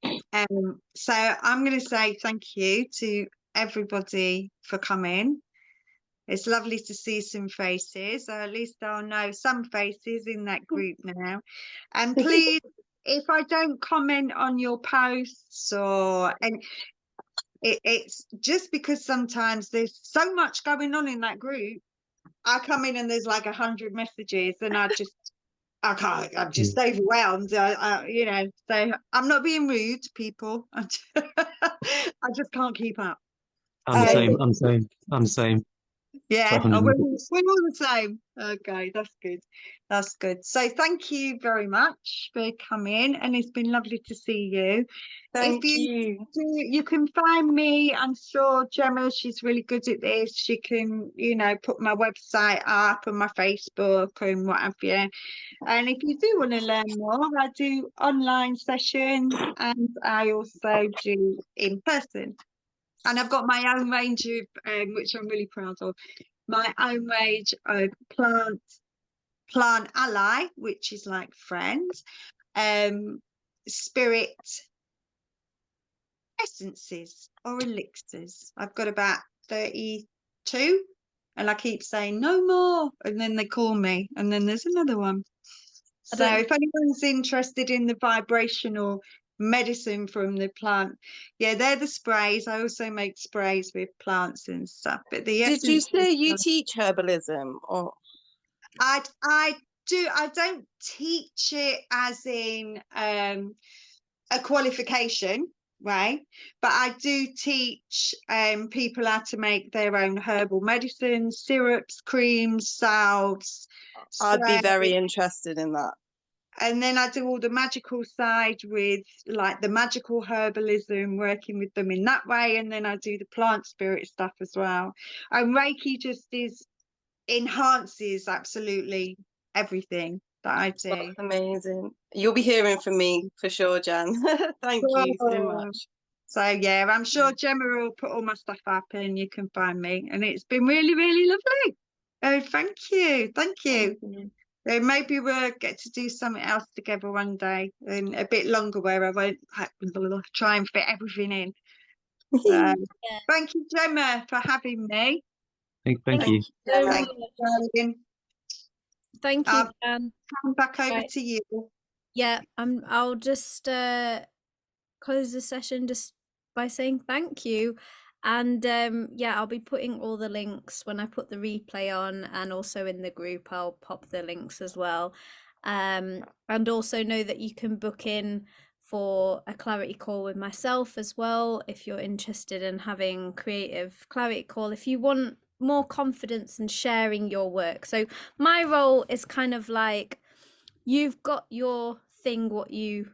now. So I'm going to say thank you to everybody for coming. It's lovely to see some faces, or at least I'll know some faces in that group now. And please, if I don't comment on your posts it's just because sometimes there's so much going on in that group. I come in and there's like 100 messages, and I can't. I'm just overwhelmed. So I'm not being rude, people. I just can't keep up. I'm the same. Yeah, We're we're all the same. Okay, that's good. That's good. So thank you very much for coming, and it's been lovely to see you. Thank you. You can find me. I'm sure Jemma, she's really good at this. She can, put my website up and my Facebook and what have you. And if you do want to learn more, I do online sessions, and I also do in person. And I've got my own range of, which I'm really proud of, my own range of plant ally, which is like friends, spirit essences or elixirs. I've got about 32, and I keep saying no more, and then they call me, and then there's another one. So if anyone's interested in the vibrational medicine from the plant, yeah, they're the sprays. I also make sprays with plants and stuff. But the Did you essence, say you teach herbalism? Or I do. I don't teach it as in a qualification, right? But I do teach people how to make their own herbal medicines, syrups, creams, salves. I'd be very interested in that. And then I do all the magical side with like the magical herbalism, working with them in that way. And then I do the plant spirit stuff as well. And Reiki just enhances absolutely everything that I do. That's amazing. You'll be hearing from me for sure, Jan. Thank you so much. So yeah, I'm sure Jemma will put all my stuff up and you can find me. And it's been really, really lovely. Oh, thank you. Thank you. Maybe we'll get to do something else together one day, and a bit longer, where I won't try and fit everything in. So, thank you, Jemma, for having me. Thank you. Thank you, darling. Thank you, Jan. Hand back over to you. Yeah, I'll just close the session just by saying thank you. And yeah, I'll be putting all the links when I put the replay on, and also in the group I'll pop the links as well. And also know that you can book in for a clarity call with myself as well if you're interested in having creative clarity call, if you want more confidence in sharing your work. So my role is kind of like, you've got your thing, what you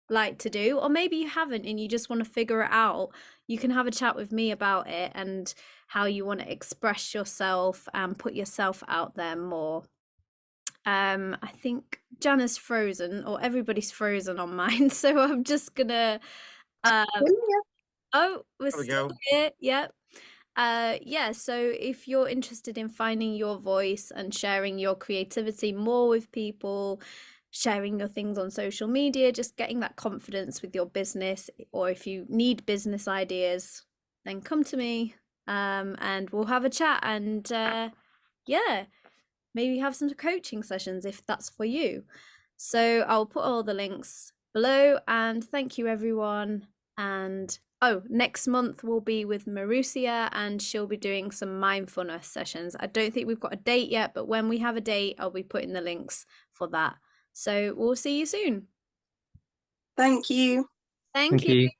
like to do, or maybe you haven't and you just want to figure it out. You can have a chat with me about it and how you want to express yourself and put yourself out there more. I think Jana's frozen, or everybody's frozen on mine, so I'm just gonna oh, we're still here. Yep. Yeah, so if you're interested in finding your voice and sharing your creativity more with people, sharing your things on social media, just getting that confidence with your business, or if you need business ideas, then come to me, and we'll have a chat, and yeah, maybe have some coaching sessions if that's for you. So I'll put all the links below, and thank you everyone. And next month we'll be with Marussia, and she'll be doing some mindfulness sessions. I don't think we've got a date yet, but when we have a date, I'll be putting the links for that. So we'll see you soon. Thank you. Thank you.